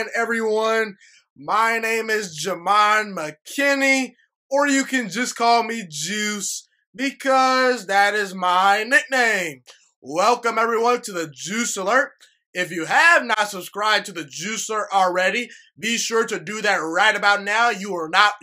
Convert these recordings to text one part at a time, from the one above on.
on, everyone? My name is Jamon McKinney, or you can just call me Juice, because that is my nickname. Welcome, everyone, to the Juice Alert. If you have not subscribed to the Juice Alert already, be sure to do that right about now. You will not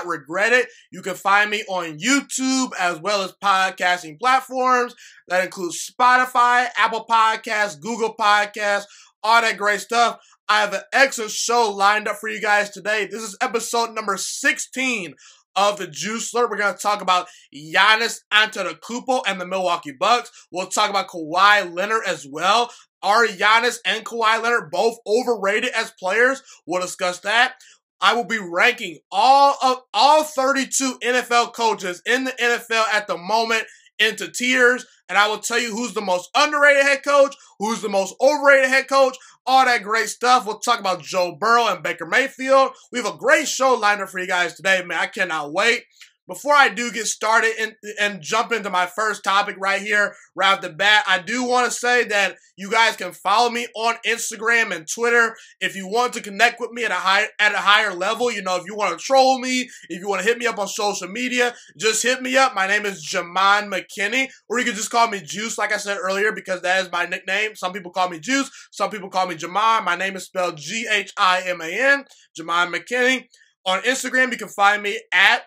regret it. You can find me on YouTube as well as podcasting platforms. That includes Spotify, Apple Podcasts, Google Podcasts, all that great stuff. I have an excellent show lined up for you guys today. This is episode number 16 of the Juice Alert. We're going to talk about Giannis Antetokounmpo and the Milwaukee Bucks. We'll talk about Kawhi Leonard as well. Are Giannis and Kawhi Leonard both overrated as players? We'll discuss that. I will be ranking all 32 NFL coaches in the NFL at the moment into tiers, and I will tell you who's the most underrated head coach, who's the most overrated head coach, all that great stuff. We'll talk about Joe Burrow and Baker Mayfield. We have a great show lined up for you guys today, man. I cannot wait. Before I do get started and jump into my first topic right here, right off the bat, I do want to say that you guys can follow me on Instagram and Twitter if you want to connect with me at a higher level. You know, if you want to troll me, if you want to hit me up on social media, just hit me up. My name is Jamon McKinney, or you can just call me Juice, like I said earlier, because that is my nickname. Some people call me Juice, some people call me Jamon. My name is spelled G-H-I-M-A-N, Jamon McKinney. On Instagram, you can find me at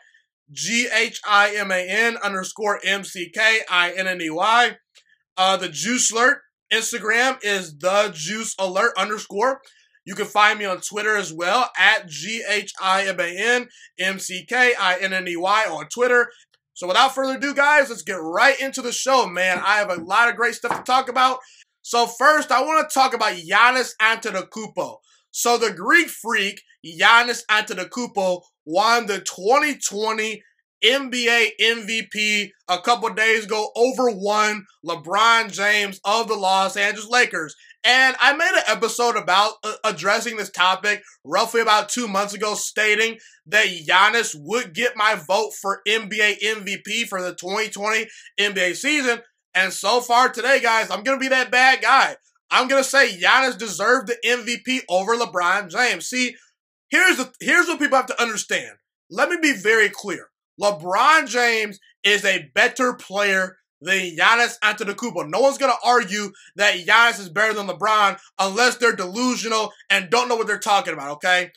GHIMAN_MCKINNEY. The Juice Alert Instagram is the Juice Alert _. You can find me on Twitter as well at GHIMANMCKINNEY on Twitter. So without further ado, guys, let's get right into the show, man. I have a lot of great stuff to talk about. So first, I want to talk about Giannis Antetokounmpo. So the Greek freak, Giannis Antetokounmpo, won the 2020 NBA MVP a couple days ago over LeBron James of the Los Angeles Lakers. And I made an episode about addressing this topic roughly about 2 months ago, stating that Giannis would get my vote for NBA MVP for the 2020 NBA season. And so far today, guys, I'm going to be that bad guy. I'm going to say Giannis deserved the MVP over LeBron James. See, here's what people have to understand. Let me be very clear. LeBron James is a better player than Giannis Antetokounmpo. No one's going to argue that Giannis is better than LeBron unless they're delusional and don't know what they're talking about, okay?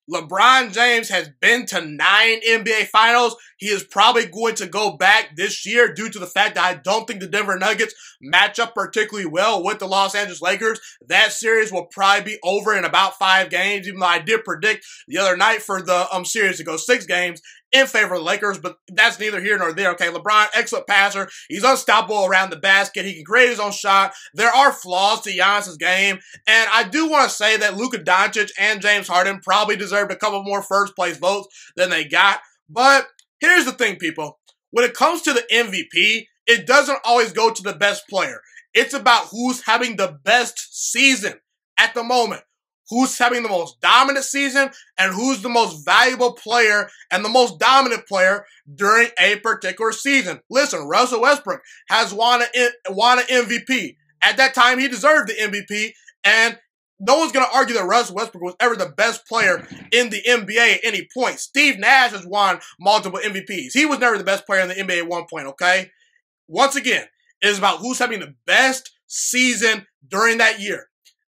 LeBron James has been to 9 NBA Finals. He is probably going to go back this year due to the fact that I don't think the Denver Nuggets match up particularly well with the Los Angeles Lakers. That series will probably be over in about 5 games, even though I did predict the other night for the series to go 6 games in favor of the Lakers, but that's neither here nor there, okay? LeBron, excellent passer. He's unstoppable around the basket. He can create his own shot. There are flaws to Giannis' game, and I do want to say that Luka Doncic and James Harden probably deserved a couple more first-place votes than they got, but here's the thing, people. When it comes to the MVP, it doesn't always go to the best player. It's about who's having the best season at the moment. Who's having the most dominant season and who's the most valuable player and the most dominant player during a particular season. Listen, Russell Westbrook has won an MVP. At that time, he deserved the MVP, and no one's going to argue that Russell Westbrook was ever the best player in the NBA at any point. Steve Nash has won multiple MVPs. He was never the best player in the NBA at one point, okay? Once again, it is about who's having the best season during that year.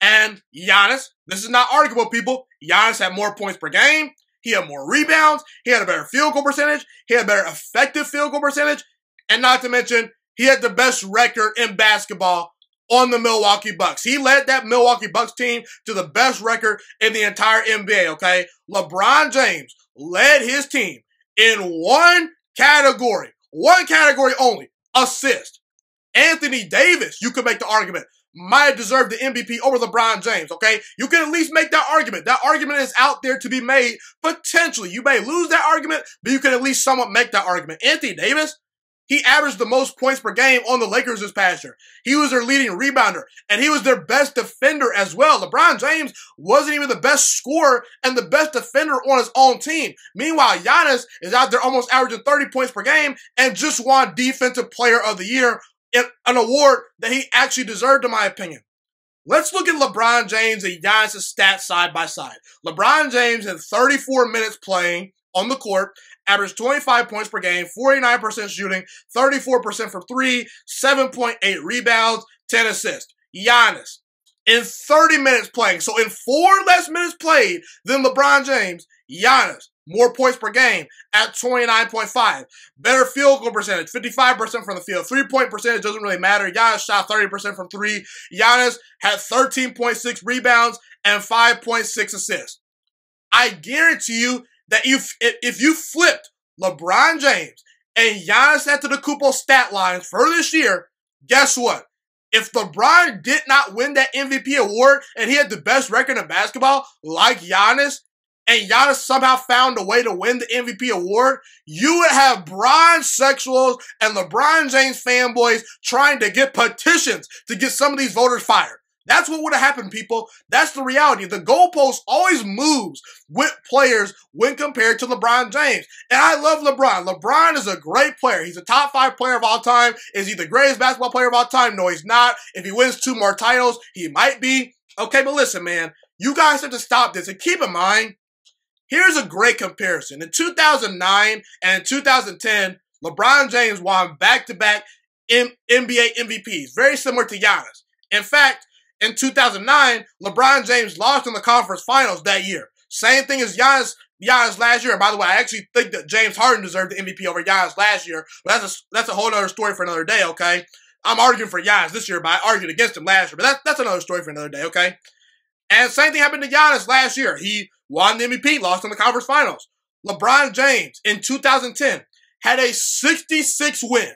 And Giannis, this is not arguable, people. Giannis had more points per game. He had more rebounds. He had a better field goal percentage. He had a better effective field goal percentage. And not to mention, he had the best record in basketball on the Milwaukee Bucks. He led that Milwaukee Bucks team to the best record in the entire NBA, okay? LeBron James led his team in one category only, assist. Anthony Davis, you could make the argument, might have deserved the MVP over LeBron James, okay? You can at least make that argument. That argument is out there to be made, potentially. You may lose that argument, but you can at least somewhat make that argument. Anthony Davis, he averaged the most points per game on the Lakers this past year. He was their leading rebounder, and he was their best defender as well. LeBron James wasn't even the best scorer and the best defender on his own team. Meanwhile, Giannis is out there almost averaging 30 points per game and just won Defensive Player of the Year, an award that he actually deserved, in my opinion. Let's look at LeBron James and Giannis' stats side by side. LeBron James in 34 minutes playing on the court, averaged 25 points per game, 49% shooting, 34% from three, 7.8 rebounds, 10 assists. Giannis, in 30 minutes playing, so in 4 less minutes played than LeBron James, Giannis, more points per game at 29.5. Better field goal percentage, 55% from the field. 3-point percentage doesn't really matter. Giannis shot 30% from three. Giannis had 13.6 rebounds and 5.6 assists. I guarantee you that if you flipped LeBron James and Giannis Antetokounmpo stat lines for this year, guess what? If LeBron did not win that MVP award and he had the best record in basketball, like Giannis, and Giannis somehow found a way to win the MVP award, you would have Bron sexuals and LeBron James fanboys trying to get petitions to get some of these voters fired. That's what would have happened, people. That's the reality. The goalpost always moves with players when compared to LeBron James. And I love LeBron. LeBron is a great player. He's a top 5 player of all time. Is he the greatest basketball player of all time? No, he's not. If he wins 2 more titles, he might be. Okay, but listen, man. You guys have to stop this. And keep in mind, here's a great comparison. In 2009 and in 2010, LeBron James won back-to-back NBA MVPs, very similar to Giannis. In fact, in 2009, LeBron James lost in the conference finals that year. Same thing as Giannis last year. And by the way, I actually think that James Harden deserved the MVP over Giannis last year. But that's a whole other story for another day, okay? I'm arguing for Giannis this year, but I argued against him last year. But that's another story for another day, okay? And same thing happened to Giannis last year. He won the MVP, lost in the conference finals. LeBron James, in 2010, had a 66-win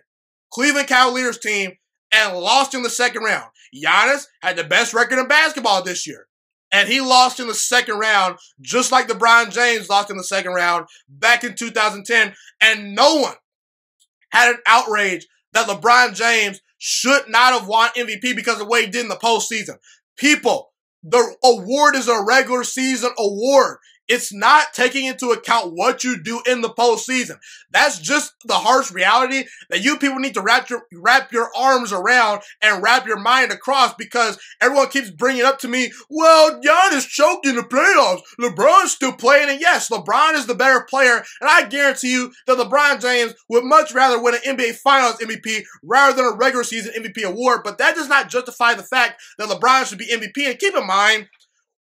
Cleveland Cavaliers team and lost in the second round. Giannis had the best record in basketball this year, and he lost in the second round, just like LeBron James lost in the second round back in 2010, and no one had an outrage that LeBron James should not have won MVP because of what he did in the postseason. People, the award is a regular season award. It's not taking into account what you do in the postseason. That's just the harsh reality that you people need to wrap your arms around and wrap your mind across, because everyone keeps bringing up to me, well, Giannis choked in the playoffs. LeBron's still playing, and yes, LeBron is the better player, and I guarantee you that LeBron James would much rather win an NBA Finals MVP rather than a regular season MVP award, but that does not justify the fact that LeBron should be MVP. And keep in mind,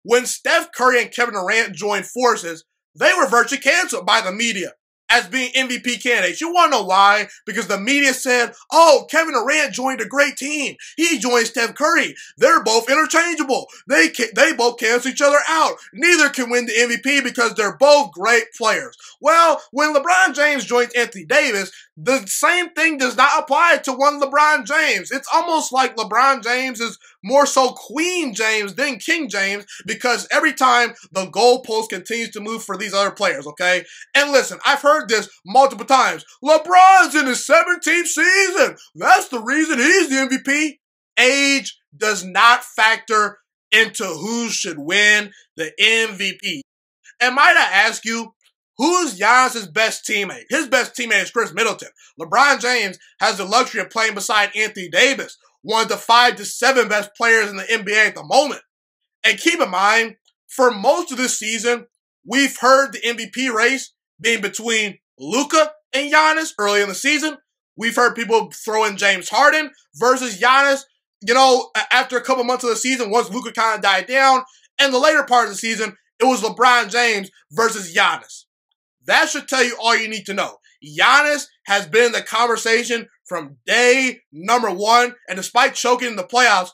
when Steph Curry and Kevin Durant joined forces, they were virtually canceled by the media as being MVP candidates. You want to know why? Because the media said, oh, Kevin Durant joined a great team. He joined Steph Curry. They're both interchangeable. They both cancel each other out. Neither can win the MVP because they're both great players. Well, when LeBron James joins Anthony Davis, the same thing does not apply to one LeBron James. It's almost like LeBron James is more so Queen James than King James, because every time the goalpost continues to move for these other players, okay? And listen, I've heard this multiple times. LeBron's in his 17th season. That's the reason he's the MVP. Age does not factor into who should win the MVP. And might I ask you, who's Giannis' best teammate? His best teammate is Chris Middleton. LeBron James has the luxury of playing beside Anthony Davis, one of the 5 to 7 best players in the NBA at the moment. And keep in mind, for most of this season, we've heard the MVP race being between Luka and Giannis early in the season. We've heard people throw in James Harden versus Giannis, you know, after a couple months of the season, once Luka kind of died down. And the later part of the season, it was LeBron James versus Giannis. That should tell you all you need to know. Giannis has been in the conversation from day number 1, and despite choking in the playoffs,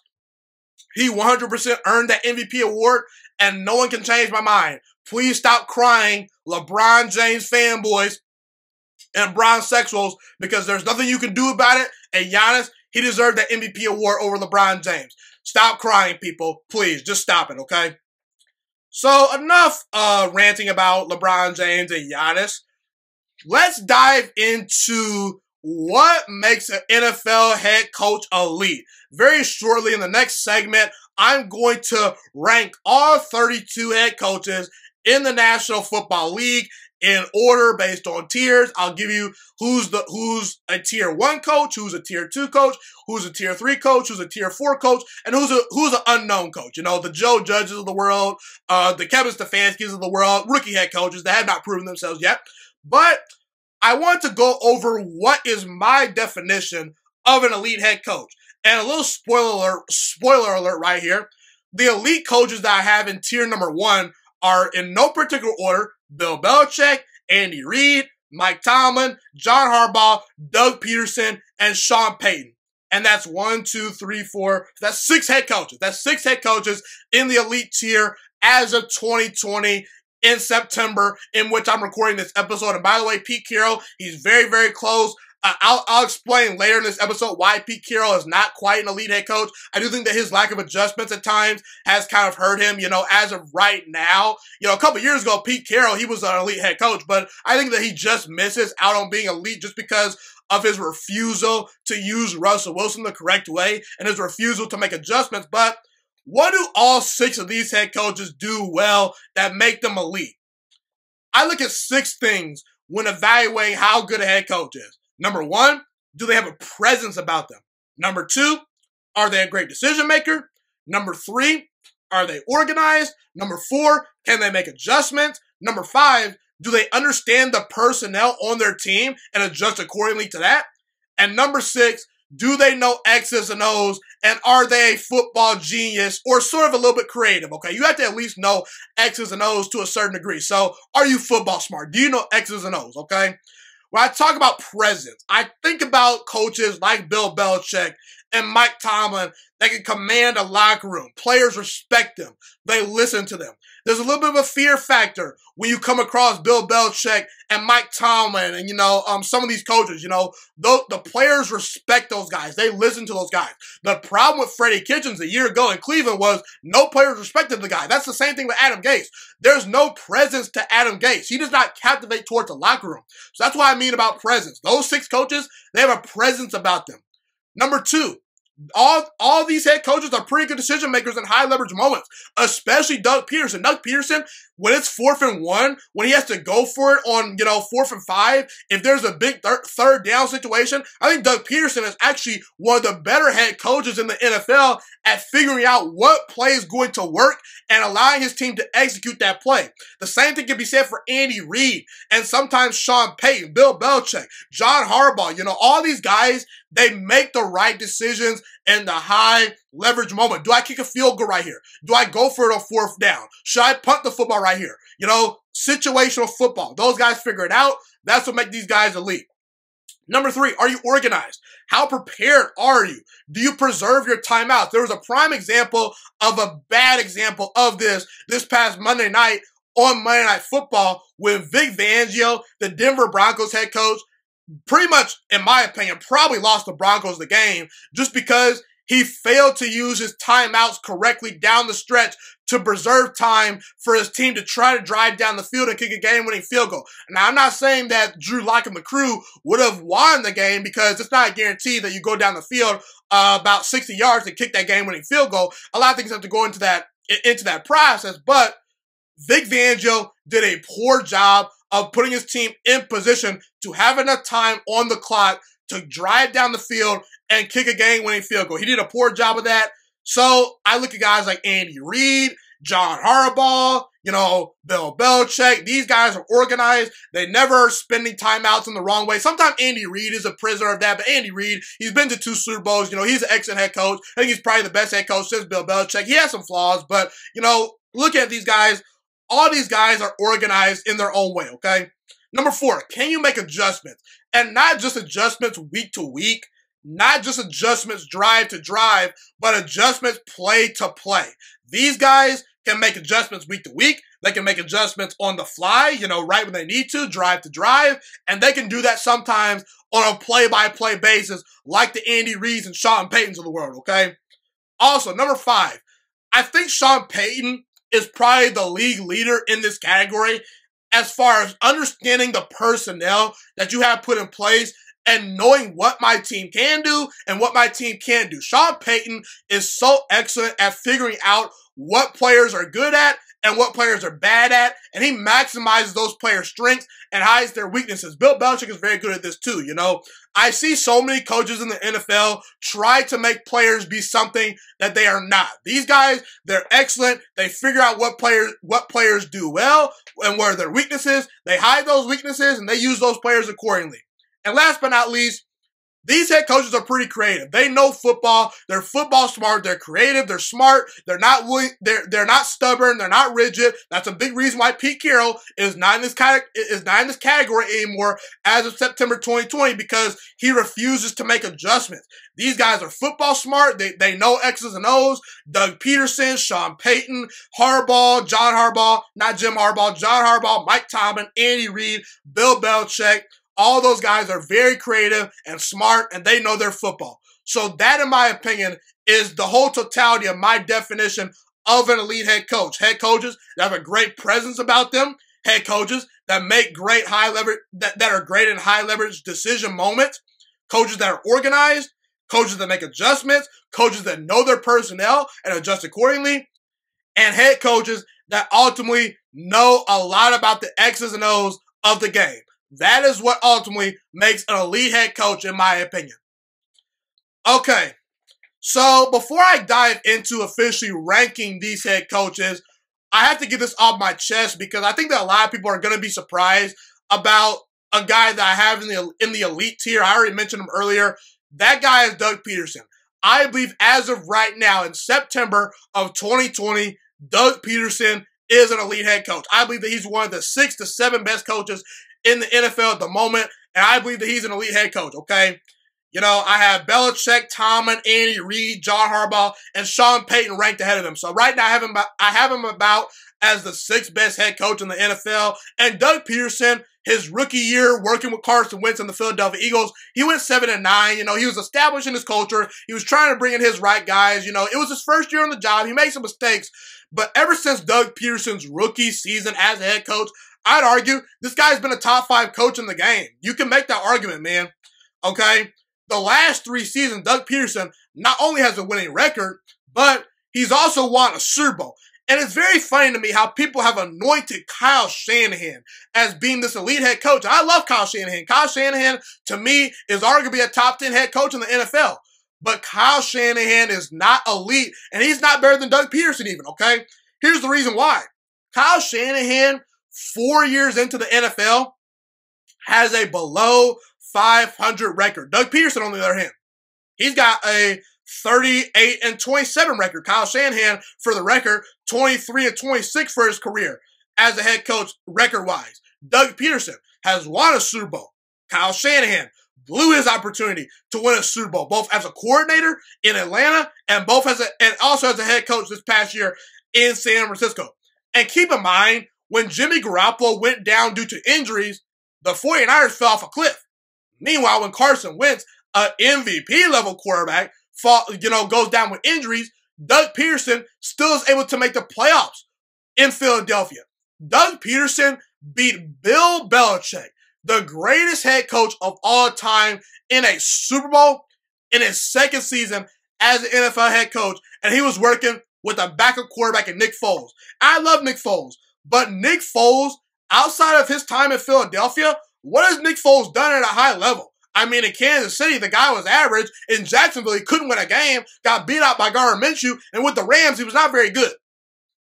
he 100% earned that MVP award, and no one can change my mind. Please stop crying, LeBron James fanboys and Bron sexuals, because there's nothing you can do about it, and Giannis, he deserved that MVP award over LeBron James. Stop crying, people. Please, just stop it, okay? So enough ranting about LeBron James and Giannis. Let's dive into what makes an NFL head coach elite. Very shortly in the next segment, I'm going to rank all 32 head coaches in the National Football League in order based on tiers. I'll give you who's a tier 1 coach, who's a tier 2 coach, who's a tier 3 coach, who's a tier 4 coach, and who's an unknown coach. You know, the Joe Judges of the world, the Kevin Stefanskis of the world, rookie head coaches that have not proven themselves yet. But I want to go over what is my definition of an elite head coach. And a little spoiler alert right here. The elite coaches that I have in tier number 1 are in no particular order: Bill Belichick, Andy Reid, Mike Tomlin, John Harbaugh, Doug Pederson, and Sean Payton. And that's 1, 2, 3, 4. That's 6 head coaches. That's 6 head coaches in the elite tier as of 2020 in September, in which I'm recording this episode. And by the way, Pete Carroll, he's very, very close. I'll explain later in this episode why Pete Carroll is not quite an elite head coach. I do think that his lack of adjustments at times has kind of hurt him, you know, as of right now. You know, a couple years ago, Pete Carroll, he was an elite head coach, but I think that he just misses out on being elite just because of his refusal to use Russell Wilson the correct way and his refusal to make adjustments. But what do all 6 of these head coaches do well that make them elite? I look at 6 things when evaluating how good a head coach is. Number 1, do they have a presence about them? Number 2, are they a great decision maker? Number 3, are they organized? Number 4, can they make adjustments? Number 5, do they understand the personnel on their team and adjust accordingly to that? And number 6, do they know X's and O's, and are they a football genius or sort of a little bit creative? Okay, you have to at least know X's and O's to a certain degree. So are you football smart? Do you know X's and O's? Okay. When I talk about presence, I think about coaches like Bill Belichick and Mike Tomlin that can command a locker room. Players respect them. They listen to them. There's a little bit of a fear factor when you come across Bill Belichick and Mike Tomlin and, you know, some of these coaches, you know, the players respect those guys. They listen to those guys. The problem with Freddie Kitchens a year ago in Cleveland was no players respected the guy. That's the same thing with Adam Gase. There's no presence to Adam Gase. He does not captivate towards the locker room. So that's what I mean about presence. Those 6 coaches, they have a presence about them. Number 2, all these head coaches are pretty good decision makers in high leverage moments, especially Doug Pederson. Doug Pederson, when it's 4th and 1, when he has to go for it on, you know, 4th and 5, if there's a big third down situation, I think Doug Pederson is actually one of the better head coaches in the NFL at figuring out what play is going to work and allowing his team to execute that play. The same thing can be said for Andy Reid and sometimes Sean Payton, Bill Belichick, John Harbaugh. You know, all these guys, they make the right decisions in the high leverage moment. Do I kick a field goal right here? Do I go for it on 4th down? Should I punt the football right here? You know, situational football. Those guys figure it out. That's what makes these guys elite. Number 3, are you organized? How prepared are you? Do you preserve your timeouts? There was a prime example of a bad example of this past Monday night on Monday Night Football when Vic Fangio, the Denver Broncos head coach, pretty much, in my opinion, probably lost the Broncos the game just because he failed to use his timeouts correctly down the stretch to preserve time for his team to try to drive down the field and kick a game-winning field goal. Now, I'm not saying that Drew Lock and the crew would have won the game because it's not a guarantee that you go down the field about 60 yards and kick that game-winning field goal. A lot of things have to go into that process, but Vic Fangio did a poor job of putting his team in position to have enough time on the clock to drive down the field and kick a game-winning field goal. He did a poor job of that. So I look at guys like Andy Reid, John Harbaugh, you know, Bill Belichick. These guys are organized. They never are spending timeouts in the wrong way. Sometimes Andy Reid is a prisoner of that, but Andy Reid, he's been to 2 Super Bowls. You know, he's an excellent head coach. I think he's probably the best head coach since Bill Belichick. He has some flaws, but, you know, look at these guys. All these guys are organized in their own way, okay? Number 4, can you make adjustments? And not just adjustments week to week, not just adjustments drive to drive, but adjustments play to play. These guys can make adjustments week to week. They can make adjustments on the fly, you know, right when they need to drive. And they can do that sometimes on a play-by-play basis, like the Andy Reids and Sean Paytons of the world, okay? Also, number 5, I think Sean Payton is probably the league leader in this category as far as understanding the personnel that you have put in place and knowing what my team can do and what my team can't do. Sean Payton is so excellent at figuring out what players are good at and what players are bad at, and he maximizes those players' strengths and hides their weaknesses. Bill Belichick is very good at this too, you know. I see so many coaches in the NFL try to make players be something that they are not. These guys, they're excellent. They figure out what players do well and where their weaknesses. They hide those weaknesses and they use those players accordingly. And last but not least, these head coaches are pretty creative. They know football. They're football smart. They're creative. They're smart. They're not stubborn. They're not rigid. That's a big reason why Pete Carroll is not in this category anymore as of September 2020, because he refuses to make adjustments. These guys are football smart. They know X's and O's. Doug Pederson, Sean Payton, John Harbaugh, Mike Tomlin, Andy Reid, Bill Belichick. All those guys are very creative and smart, and they know their football. So that, in my opinion, is the whole totality of my definition of an elite head coach. Head coaches that have a great presence about them. Head coaches that make great high leverage, that are great in high leverage decision moments. Coaches that are organized. Coaches that make adjustments. Coaches that know their personnel and adjust accordingly. And head coaches that ultimately know a lot about the X's and O's of the game. That is what ultimately makes an elite head coach, in my opinion. Okay, so before I dive into officially ranking these head coaches, I have to get this off my chest because I think that a lot of people are going to be surprised about a guy that I have in the elite tier. I already mentioned him earlier. That guy is Doug Pederson. I believe as of right now, in September of 2020, Doug Pederson is an elite head coach. I believe that he's one of the 6 to 7 best coaches in the NFL at the moment, and I believe that he's an elite head coach, okay? You know, I have Belichick, Tomlin, Andy Reid, John Harbaugh, and Sean Payton ranked ahead of him. So right now I have him about as the 6th best head coach in the NFL. And Doug Pederson, his rookie year working with Carson Wentz and the Philadelphia Eagles, he went 7-9. You know, he was establishing his culture. He was trying to bring in his right guys. You know, it was his first year on the job. He made some mistakes. But ever since Doug Pederson's rookie season as a head coach, I'd argue this guy's been a top 5 coach in the game. You can make that argument, man. Okay? The last 3 seasons, Doug Pederson not only has a winning record, but he's also won a Super Bowl. And it's very funny to me how people have anointed Kyle Shanahan as being this elite head coach. I love Kyle Shanahan. Kyle Shanahan, to me, is arguably a top 10 head coach in the NFL. But Kyle Shanahan is not elite, and he's not better than Doug Pederson even, okay? Here's the reason why. Kyle Shanahan, 4 years into the NFL, has a below 500 record. Doug Pederson, on the other hand, he's got a 38-27 record. Kyle Shanahan, for the record, 23-26 for his career as a head coach record-wise. Doug Pederson has won a Super Bowl. Kyle Shanahan blew his opportunity to win a Super Bowl, both as a coordinator in Atlanta and also as a head coach this past year in San Francisco. And keep in mind, when Jimmy Garoppolo went down due to injuries, the 49ers fell off a cliff. Meanwhile, when Carson Wentz, an MVP-level quarterback, goes down with injuries, Doug Pederson still is able to make the playoffs in Philadelphia. Doug Pederson beat Bill Belichick, the greatest head coach of all time, in a Super Bowl in his 2nd season as an NFL head coach, and he was working with a backup quarterback in Nick Foles. I love Nick Foles, but Nick Foles, outside of his time in Philadelphia, what has Nick Foles done at a high level? I mean, in Kansas City, the guy was average. In Jacksonville, he couldn't win a game, got beat out by Gardner Minshew, and with the Rams, he was not very good.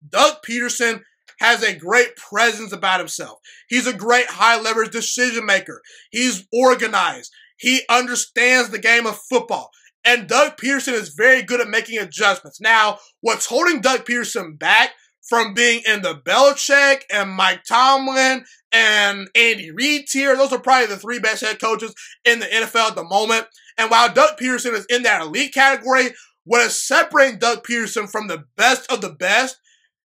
Doug Pederson has a great presence about himself. He's a great high-leverage decision maker. He's organized. He understands the game of football. And Doug Pederson is very good at making adjustments. Now, what's holding Doug Pederson back from being in the Belichick and Mike Tomlin and Andy Reid tier, those are probably the 3 best head coaches in the NFL at the moment. And while Doug Pederson is in that elite category, what is separating Doug Pederson from the best of the best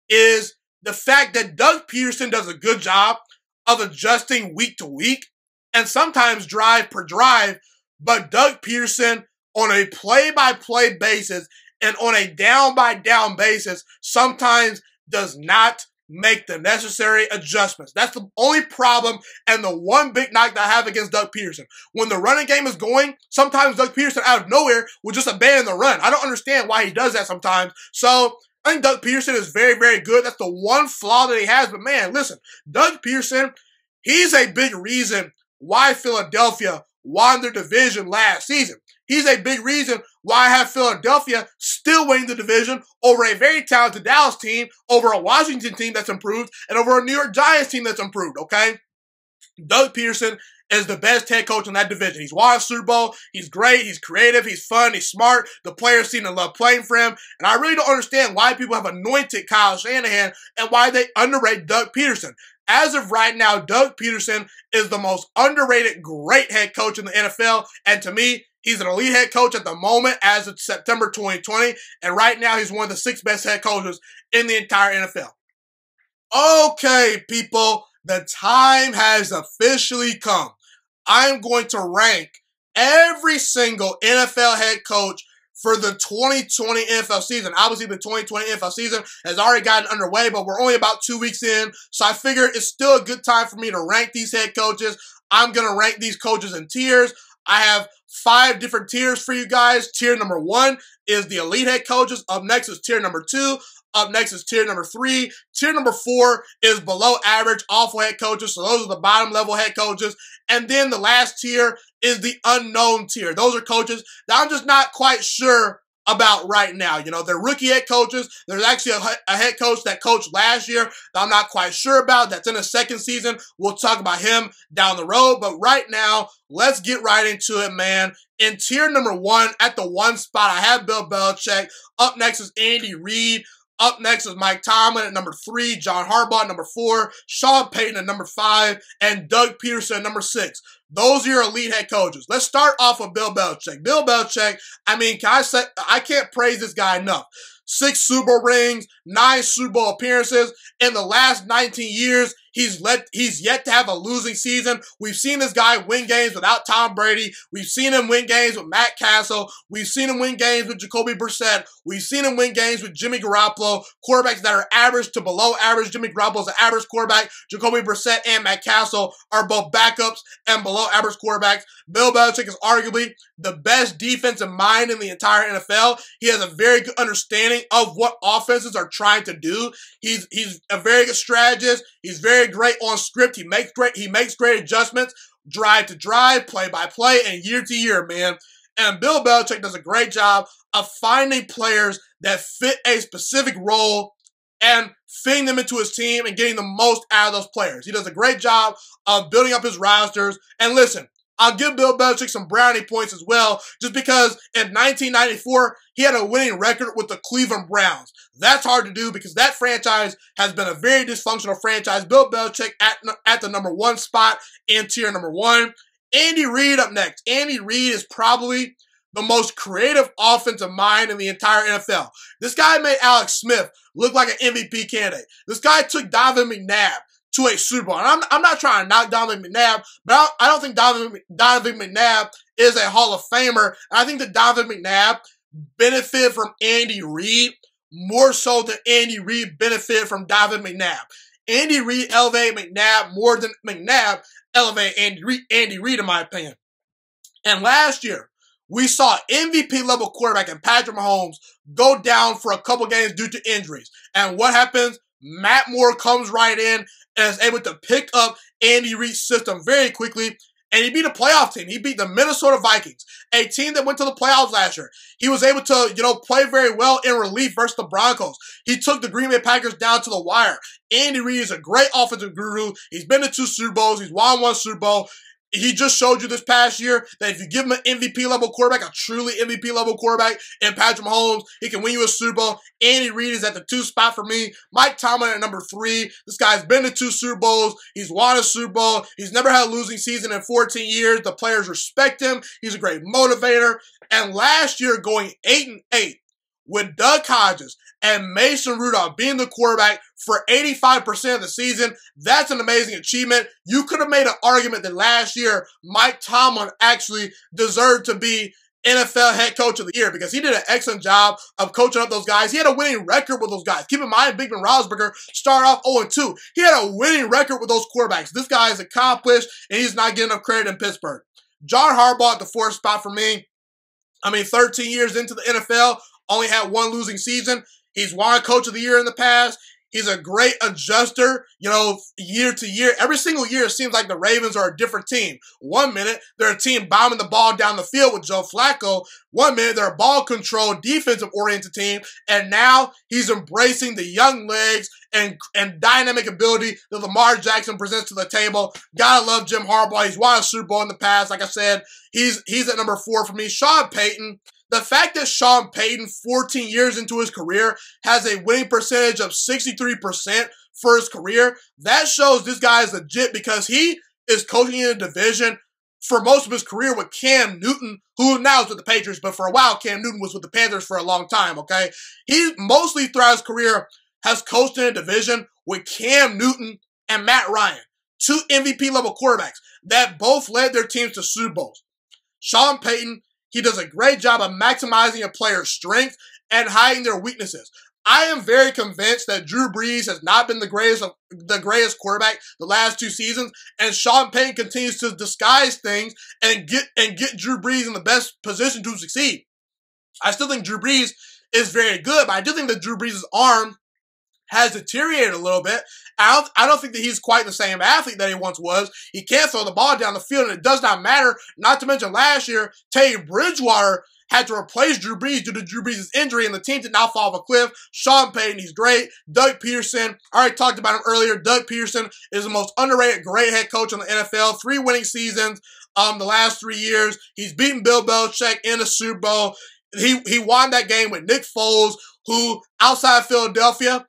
is the fact that Doug Pederson does a good job of adjusting week to week and sometimes drive per drive, but Doug Pederson, on a play-by-play basis and on a down-by-down basis, sometimes does not make the necessary adjustments. That's the only problem and the one big knock that I have against Doug Pederson. When the running game is going, sometimes Doug Pederson out of nowhere will just abandon the run. I don't understand why he does that sometimes. So I think Doug Pederson is very, very good. That's the one flaw that he has. But man, listen, Doug Pederson, he's a big reason why Philadelphia won their division last season. He's a big reason why I have Philadelphia still winning the division over a very talented Dallas team, over a Washington team that's improved, and over a New York Giants team that's improved, okay? Doug Pederson is the best head coach in that division. He's won a Super Bowl. He's great. He's creative. He's fun. He's smart. The players seem to love playing for him. And I really don't understand why people have anointed Kyle Shanahan and why they underrate Doug Pederson. As of right now, Doug Pederson is the most underrated great head coach in the NFL. And to me, he's an elite head coach at the moment as of September 2020. And right now, he's one of the 6 best head coaches in the entire NFL. Okay, people, the time has officially come. I'm going to rank every single NFL head coach for the 2020 NFL season. Obviously, the 2020 NFL season has already gotten underway, but we're only about 2 weeks in. So I figured it's still a good time for me to rank these head coaches. I'm going to rank these coaches in tiers. I have 5 different tiers for you guys. Tier number 1 is the elite head coaches. Up next is tier number 2. Up next is tier number 3. Tier number 4 is below average, awful head coaches. So those are the bottom level head coaches. And then the last tier is the unknown tier. Those are coaches that I'm just not quite sure about right now. You know, they're rookie head coaches. There's actually a head coach that coached last year that I'm not quite sure about. That's in his second season. We'll talk about him down the road. But right now, let's get right into it, man. In tier number 1, at the 1 spot, I have Bill Belichick. Up next is Andy Reid. Up next is Mike Tomlin at number 3, John Harbaugh at number 4, Sean Payton at number 5, and Doug Pederson at number 6. Those are your elite head coaches. Let's start off with Bill Belichick. Bill Belichick, I mean, I can't praise this guy enough. 6 Super Bowl rings, 9 Super Bowl appearances. In the last 19 years, he's yet to have a losing season. We've seen this guy win games without Tom Brady. We've seen him win games with Matt Castle. We've seen him win games with Jacoby Brissett. We've seen him win games with Jimmy Garoppolo. Quarterbacks that are average to below average. Jimmy Garoppolo is an average quarterback. Jacoby Brissett and Matt Castle are both backups and below average quarterbacks. Bill Belichick is arguably the best defensive mind in the entire NFL. He has a very good understanding of what offenses are trying to do. He's a very good strategist. He's very great on script. He makes great adjustments, drive to drive, play by play, and year to year, man. And Bill Belichick does a great job of finding players that fit a specific role and fitting them into his team and getting the most out of those players. He does a great job of building up his rosters. And listen, I'll give Bill Belichick some brownie points as well, just because in 1994, he had a winning record with the Cleveland Browns. That's hard to do because that franchise has been a very dysfunctional franchise. Bill Belichick at the number 1 spot in tier number 1. Andy Reid up next. Andy Reid is probably the most creative offensive mind in the entire NFL. This guy made Alex Smith look like an MVP candidate. This guy took Donovan McNabb to a Super Bowl. And I'm not trying to knock Donovan McNabb, but I don't think Donovan McNabb is a Hall of Famer. And I think that Donovan McNabb benefited from Andy Reid more so than Andy Reid benefited from Donovan McNabb. Andy Reid elevated McNabb more than McNabb elevated Andy Reid, in my opinion. And last year, we saw MVP-level quarterback and Patrick Mahomes go down for a couple games due to injuries. And what happens? Matt Moore comes right in and is able to pick up Andy Reid's system very quickly. And he beat a playoff team. He beat the Minnesota Vikings, a team that went to the playoffs last year. He was able to, play very well in relief versus the Broncos. He took the Green Bay Packers down to the wire. Andy Reid is a great offensive guru. He's been to 2 Super Bowls. He's won 1 Super Bowl. He just showed you this past year that if you give him an MVP-level quarterback, a truly MVP-level quarterback, and Patrick Mahomes, he can win you a Super Bowl. Andy Reid is at the 2 spot for me. Mike Tomlin at number 3. This guy's been to 2 Super Bowls. He's won a Super Bowl. He's never had a losing season in 14 years. The players respect him. He's a great motivator. And last year, going 8-8 with Doug Hodges and Mason Rudolph being the quarterback for 85% of the season, that's an amazing achievement. You could have made an argument that last year, Mike Tomlin actually deserved to be NFL head coach of the year because he did an excellent job of coaching up those guys. He had a winning record with those guys. Keep in mind, Big Ben Roethlisberger started off 0-2. He had a winning record with those quarterbacks. This guy is accomplished, and he's not getting enough credit in Pittsburgh. John Harbaugh at the 4th spot for me. 13 years into the NFL, only had 1 losing season. He's won Coach of the Year in the past. He's a great adjuster, year to year. Every single year, it seems like the Ravens are a different team. 1 minute, they're a team bombing the ball down the field with Joe Flacco. 1 minute, they're a ball control, defensive-oriented team. And now he's embracing the young legs and dynamic ability that Lamar Jackson presents to the table. Gotta love Jim Harbaugh. He's won a Super Bowl in the past. Like I said, he's at number 4 for me. Sean Payton. The fact that Sean Payton, 14 years into his career, has a winning percentage of 63% for his career, that shows this guy is legit because he is coaching in a division for most of his career with Cam Newton, who now is with the Patriots, but for a while, Cam Newton was with the Panthers for a long time, okay? He mostly throughout his career has coached in a division with Cam Newton and Matt Ryan, 2 MVP-level quarterbacks that both led their teams to Super Bowls. Sean Payton, he does a great job of maximizing a player's strength and hiding their weaknesses. I am very convinced that Drew Brees has not been the greatest quarterback the last 2 seasons, and Sean Payton continues to disguise things and get Drew Brees in the best position to succeed. I still think Drew Brees is very good, but I do think that Drew Brees' arm has deteriorated a little bit. I don't think that he's quite the same athlete that he once was. He can't throw the ball down the field, and it does not matter. Not to mention last year, Teddy Bridgewater had to replace Drew Brees due to Drew Brees' injury, and the team did not fall off a cliff. Sean Payton, he's great. Doug Pederson, I already talked about him earlier. Doug Pederson is the most underrated great head coach in the NFL. 3 winning seasons the last 3 years. He's beaten Bill Belichick in the Super Bowl. He won that game with Nick Foles, who, outside of Philadelphia,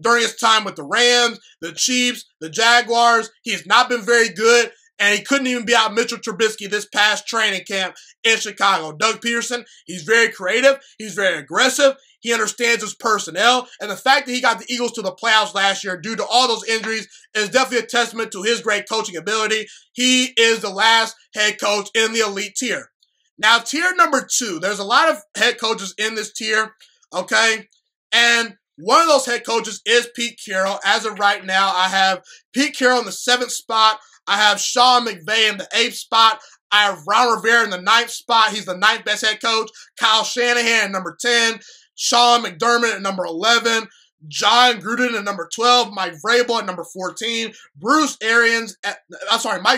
during his time with the Rams, the Chiefs, the Jaguars, he has not been very good, and he couldn't even be out Mitchell Trubisky this past training camp in Chicago. Doug Pederson, he's very creative, he's very aggressive, he understands his personnel, and the fact that he got the Eagles to the playoffs last year due to all those injuries is definitely a testament to his great coaching ability. He is the last head coach in the elite tier. Now, tier number 2, there's a lot of head coaches in this tier, okay, and one of those head coaches is Pete Carroll. As of right now, I have Pete Carroll in the 7th spot. I have Sean McVay in the 8th spot. I have Ron Rivera in the 9th spot. He's the 9th best head coach. Kyle Shanahan at number 10. Sean McDermott at number 11. John Gruden at number 12. Mike Vrabel at number 14. Mike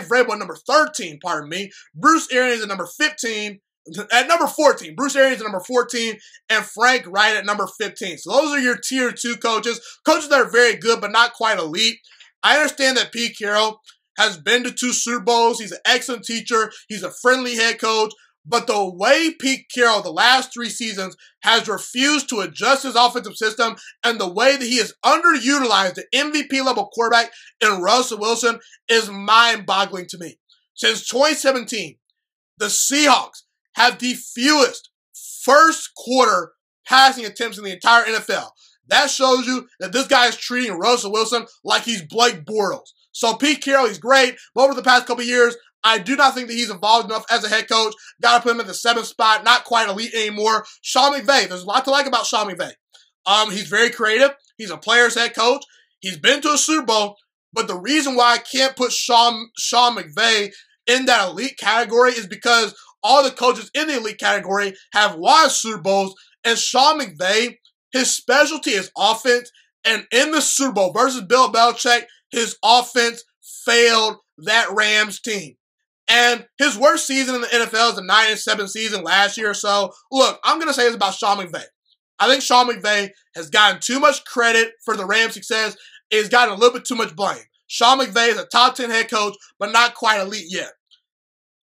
Vrabel at number 13, pardon me. Bruce Arians at number 15. At number 14, Bruce Arians at number 14, and Frank Wright at number 15. So those are your tier 2 coaches. Coaches that are very good, but not quite elite. I understand that Pete Carroll has been to 2 Super Bowls. He's an excellent teacher. He's a friendly head coach. But the way Pete Carroll, the last 3 seasons, has refused to adjust his offensive system and the way that he has underutilized the MVP-level quarterback in Russell Wilson is mind-boggling to me. Since 2017, the Seahawks have the fewest first quarter passing attempts in the entire NFL. That shows you that this guy is treating Russell Wilson like he's Blake Bortles. So Pete Carroll, he's great, but over the past couple of years, I do not think that he's evolved enough as a head coach. Got to put him at the 7th spot, not quite elite anymore. Sean McVay, there's a lot to like about Sean McVay. He's very creative. He's a player's head coach. He's been to a Super Bowl, but the reason why I can't put Sean McVay in that elite category is because all the coaches in the elite category have won Super Bowls, and Sean McVay, his specialty is offense, and in the Super Bowl versus Bill Belichick, his offense failed that Rams team. And his worst season in the NFL is the 9-7 season last year or so. Look, I'm going to say this about Sean McVay. I think Sean McVay has gotten too much credit for the Rams' success. He's gotten a little bit too much blame. Sean McVay is a top 10 head coach, but not quite elite yet.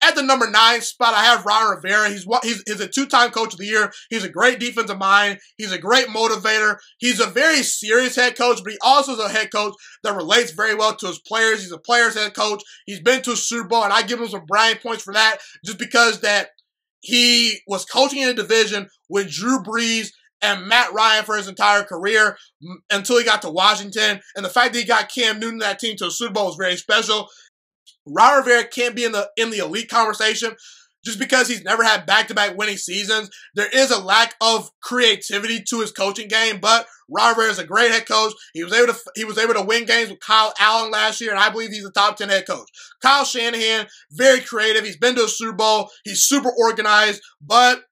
At the number 9 spot, I have Ron Rivera. He's a 2-time coach of the year. He's a great defensive mind. He's a great motivator. He's a very serious head coach, but he also is a head coach that relates very well to his players. He's a player's head coach. He's been to a Super Bowl, and I give him some brownie points for that just because that he was coaching in a division with Drew Brees and Matt Ryan for his entire career until he got to Washington. And the fact that he got Cam Newton and that team to a Super Bowl was very special. Ron Rivera can't be in the elite conversation just because he's never had back-to-back winning seasons. There is a lack of creativity to his coaching game, but Ron Rivera is a great head coach. He was able to win games with Kyle Allen last year, and I believe he's a top 10 head coach. Kyle Shanahan, very creative. He's been to a Super Bowl. He's super organized, but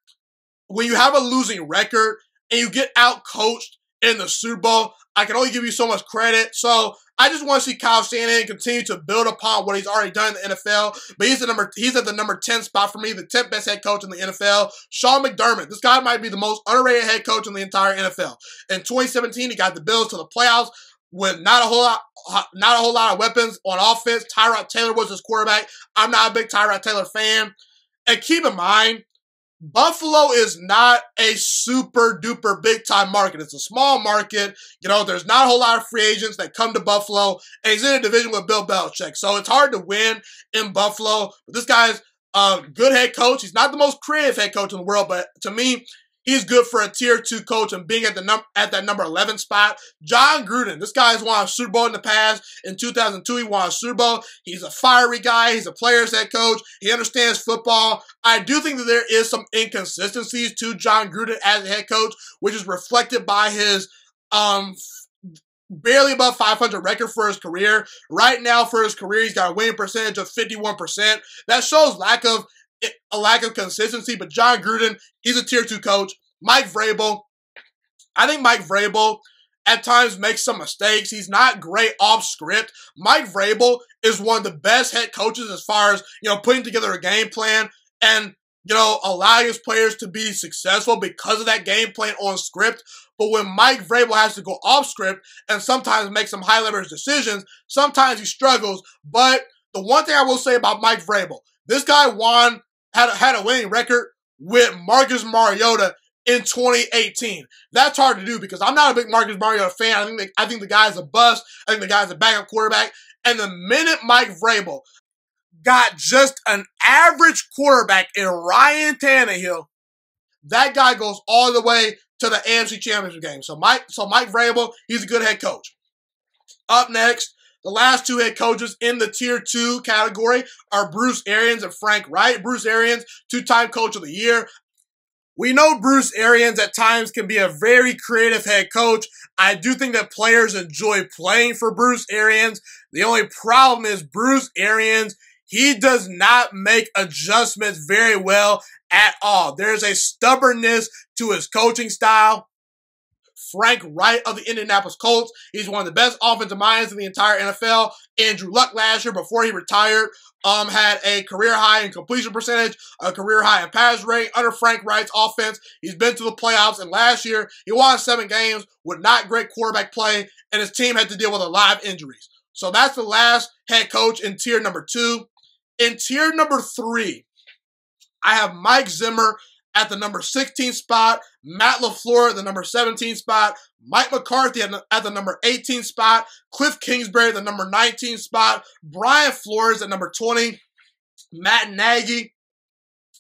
when you have a losing record and you get out-coached in the Super Bowl. I can only give you so much credit. So I just want to see Kyle Shanahan continue to build upon what he's already done in the NFL. But he's at the number 10 spot for me, the 10th best head coach in the NFL. Sean McDermott. This guy might be the most underrated head coach in the entire NFL. In 2017, he got the Bills to the playoffs with not a whole lot of weapons on offense. Tyrod Taylor was his quarterback. I'm not a big Tyrod Taylor fan. And keep in mind, Buffalo is not a super duper big time market. It's a small market. You know, there's not a whole lot of free agents that come to Buffalo, and he's in a division with Bill Belichick. So it's hard to win in Buffalo. But this guy's a good head coach. He's not the most creative head coach in the world, but to me, he's good for a tier 2 coach and being at that number 11 spot. Jon Gruden, this guy's won a Super Bowl in the past. In 2002, he won a Super Bowl. He's a fiery guy. He's a player's head coach. He understands football. I do think that there is some inconsistencies to Jon Gruden as a head coach, which is reflected by his barely above 500 record for his career. Right now, for his career, he's got a winning percentage of 51%. That shows a lack of consistency, but Jon Gruden, he's a tier 2 coach. Mike Vrabel, I think Mike Vrabel at times makes some mistakes. He's not great off script. Mike Vrabel is one of the best head coaches as far as, you know, putting together a game plan and, you know, allowing his players to be successful because of that game plan on script. But when Mike Vrabel has to go off script and sometimes make some high leverage decisions, sometimes he struggles. But the one thing I will say about Mike Vrabel, this guy had a winning record with Marcus Mariota in 2018. That's hard to do because I'm not a big Marcus Mariota fan. I think the guy's a bust. I think the guy's a backup quarterback. And the minute Mike Vrabel got just an average quarterback in Ryan Tannehill, that guy goes all the way to the AFC Championship game. So Mike Vrabel, he's a good head coach. Up next, the last 2 head coaches in the tier 2 category are Bruce Arians and Frank Reich. Bruce Arians, 2-time coach of the year. We know Bruce Arians at times can be a very creative head coach. I do think that players enjoy playing for Bruce Arians. The only problem is Bruce Arians, he does not make adjustments very well at all. There's a stubbornness to his coaching style. Frank Reich of the Indianapolis Colts, he's one of the best offensive minds in the entire NFL. Andrew Luck last year, before he retired, had a career high in completion percentage, a career high in pass rate under Frank Reich's offense. He's been to the playoffs, and last year he won 7 games with not great quarterback play, and his team had to deal with a lot of injuries. So that's the last head coach in tier number 2. In tier number 3, I have Mike Zimmer at the number 16 spot, Matt LaFleur at the number 17 spot, Mike McCarthy at the number 18 spot, Cliff Kingsbury at the number 19 spot, Brian Flores at number 20, Matt Nagy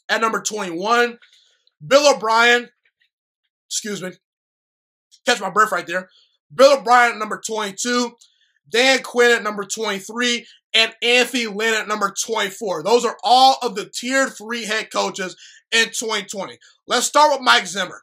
at number 21, Bill O'Brien, catch my breath right there, Bill O'Brien at number 22, Dan Quinn at number 23, and Anthony Lynn at number 24. Those are all of the tier 3 head coaches in 2020. Let's start with Mike Zimmer.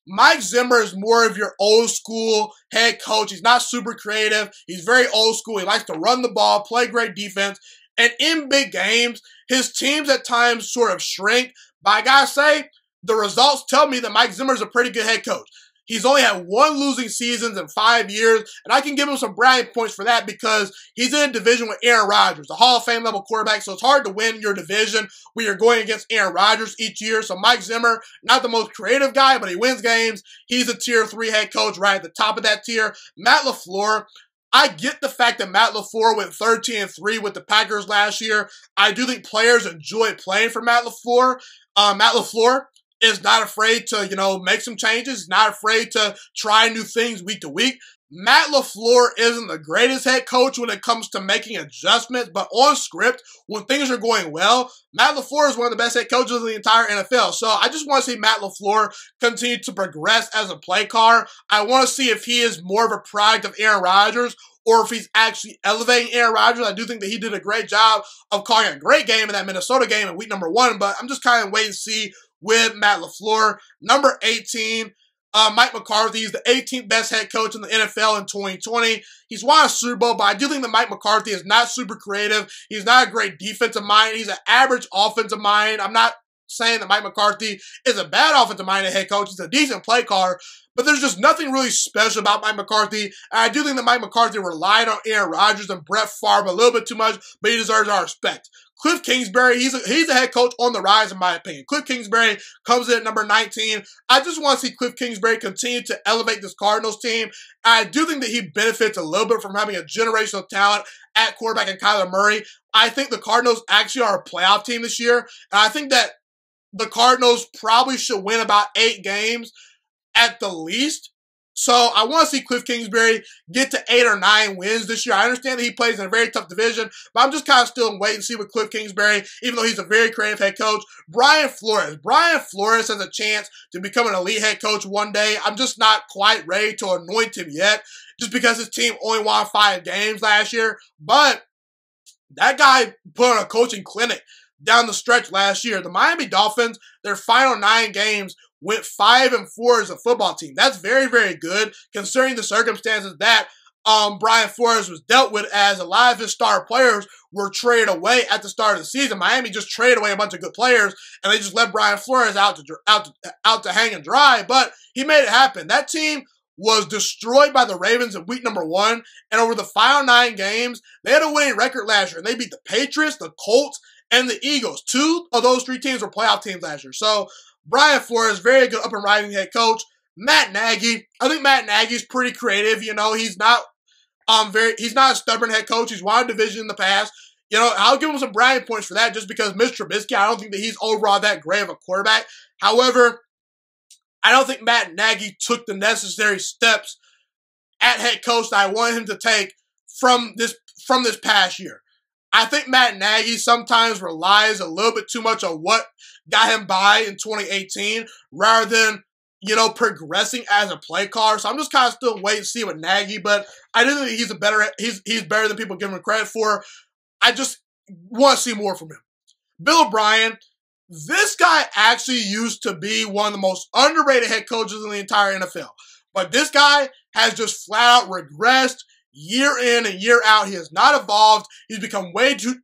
Mike Zimmer is more of your old school head coach. He's not super creative. He's very old school. He likes to run the ball, play great defense. And in big games, his teams at times sort of shrink. But I gotta say, the results tell me that Mike Zimmer is a pretty good head coach. He's only had 1 losing season in 5 years, and I can give him some bragging points for that because he's in a division with Aaron Rodgers, a Hall of Fame level quarterback, so it's hard to win your division when you're going against Aaron Rodgers each year. So Mike Zimmer, not the most creative guy, but he wins games. He's a tier 3 head coach right at the top of that tier. Matt LaFleur, I get the fact that Matt LaFleur went 13-3 with the Packers last year. I do think players enjoy playing for Matt LaFleur. Matt LaFleur is not afraid to, make some changes. He's not afraid to try new things week to week. Matt LaFleur isn't the greatest head coach when it comes to making adjustments, but on script, when things are going well, Matt LaFleur is one of the best head coaches in the entire NFL. So I just want to see Matt LaFleur continue to progress as a play caller. I want to see if he is more of a product of Aaron Rodgers or if he's actually elevating Aaron Rodgers. I do think that he did a great job of calling a great game in that Minnesota game in week number 1, but I'm just kind of waiting to see with Matt LaFleur. Number 18, Mike McCarthy is the 18th best head coach in the NFL in 2020. He's won a Super Bowl, but I do think that Mike McCarthy is not super creative. He's not a great defensive mind. He's an average offensive mind. I'm not saying that Mike McCarthy is a bad offensive-minded head coach. He's a decent play caller, but there's just nothing really special about Mike McCarthy. And I do think that Mike McCarthy relied on Aaron Rodgers and Brett Favre a little bit too much, but he deserves our respect. Cliff Kingsbury, he's a head coach on the rise, in my opinion. Cliff Kingsbury comes in at number 19. I just want to see Cliff Kingsbury continue to elevate this Cardinals team. I do think that he benefits a little bit from having a generational talent at quarterback in Kyler Murray. I think the Cardinals actually are a playoff team this year, and I think that the Cardinals probably should win about 8 games at the least. So I want to see Cliff Kingsbury get to 8 or 9 wins this year. I understand that he plays in a very tough division, but I'm just kind of still waiting to see with Cliff Kingsbury, even though he's a very creative head coach. Brian Flores. Brian Flores has a chance to become an elite head coach one day. I'm just not quite ready to anoint him yet, just because his team only won 5 games last year. But that guy put on a coaching clinic down the stretch last year. The Miami Dolphins, their final 9 games, went 5-4 as a football team. That's very, very good, considering the circumstances that Brian Flores was dealt with, as a lot of his star players were traded away at the start of the season. Miami just traded away a bunch of good players, and they just let Brian Flores out to hang and dry, but he made it happen. That team was destroyed by the Ravens in week number 1, and over the final 9 games, they had a winning record last year, and they beat the Patriots, the Colts, and the Eagles. 2 of those 3 teams were playoff teams last year. So Brian Flores, very good up and rising head coach. Matt Nagy, I think Matt Nagy's pretty creative. You know, he's not he's not a stubborn head coach. He's won a division in the past. You know, I'll give him some brownie points for that, just because Mitch Trubisky, I don't think that he's overall that great of a quarterback. However, I don't think Matt Nagy took the necessary steps at head coach that I wanted him to take from this past year. I think Matt Nagy sometimes relies a little bit too much on what got him by in 2018 rather than, you know, progressing as a play caller. So I'm just kind of still waiting to see with Nagy, but I do think he's better than people give him credit for. I just want to see more from him. Bill O'Brien, this guy actually used to be one of the most underrated head coaches in the entire NFL. But this guy has just flat out regressed. Year in and year out, he has not evolved. He's become way too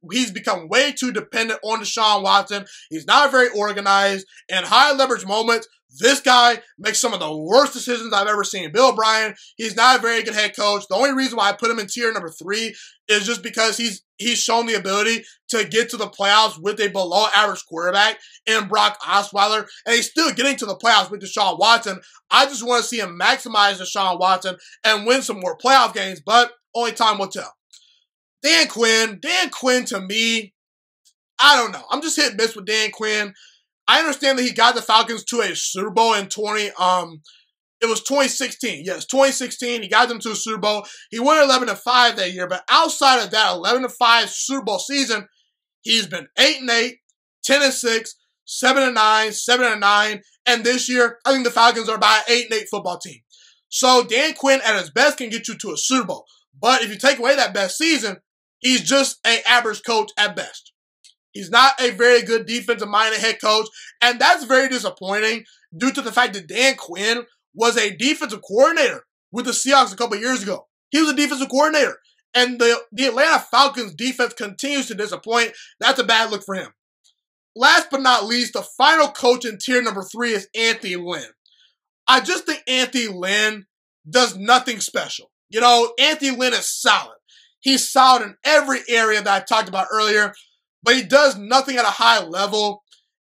dependent on Deshaun Watson. He's not very organized. In high leverage moments, this guy makes some of the worst decisions I've ever seen. Bill O'Brien, he's not a very good head coach. The only reason why I put him in tier number 3 is just because he's shown the ability to get to the playoffs with a below average quarterback in Brock Osweiler, and he's still getting to the playoffs with Deshaun Watson. I just want to see him maximize Deshaun Watson and win some more playoff games, but only time will tell. Dan Quinn to me, I don't know. I'm just hit and miss with Dan Quinn. I understand that he got the Falcons to a Super Bowl in 2016. Yes, 2016. He got them to a Super Bowl. He won 11-5 that year, but outside of that 11-5 Super Bowl season, he's been 8-8, 10-6, 7-9, 7-9, and this year, I think the Falcons are about an 8-8 football team. So Dan Quinn at his best can get you to a Super Bowl, but if you take away that best season, he's just an average coach at best. He's not a very good defensive-minded head coach, and that's very disappointing due to the fact that Dan Quinn was a defensive coordinator with the Seahawks a couple of years ago. He was a defensive coordinator, and the Atlanta Falcons defense continues to disappoint. That's a bad look for him. Last but not least, the final coach in tier number 3 is Anthony Lynn. I just think Anthony Lynn does nothing special. You know, Anthony Lynn is solid. He's solid in every area that I talked about earlier, but he does nothing at a high level.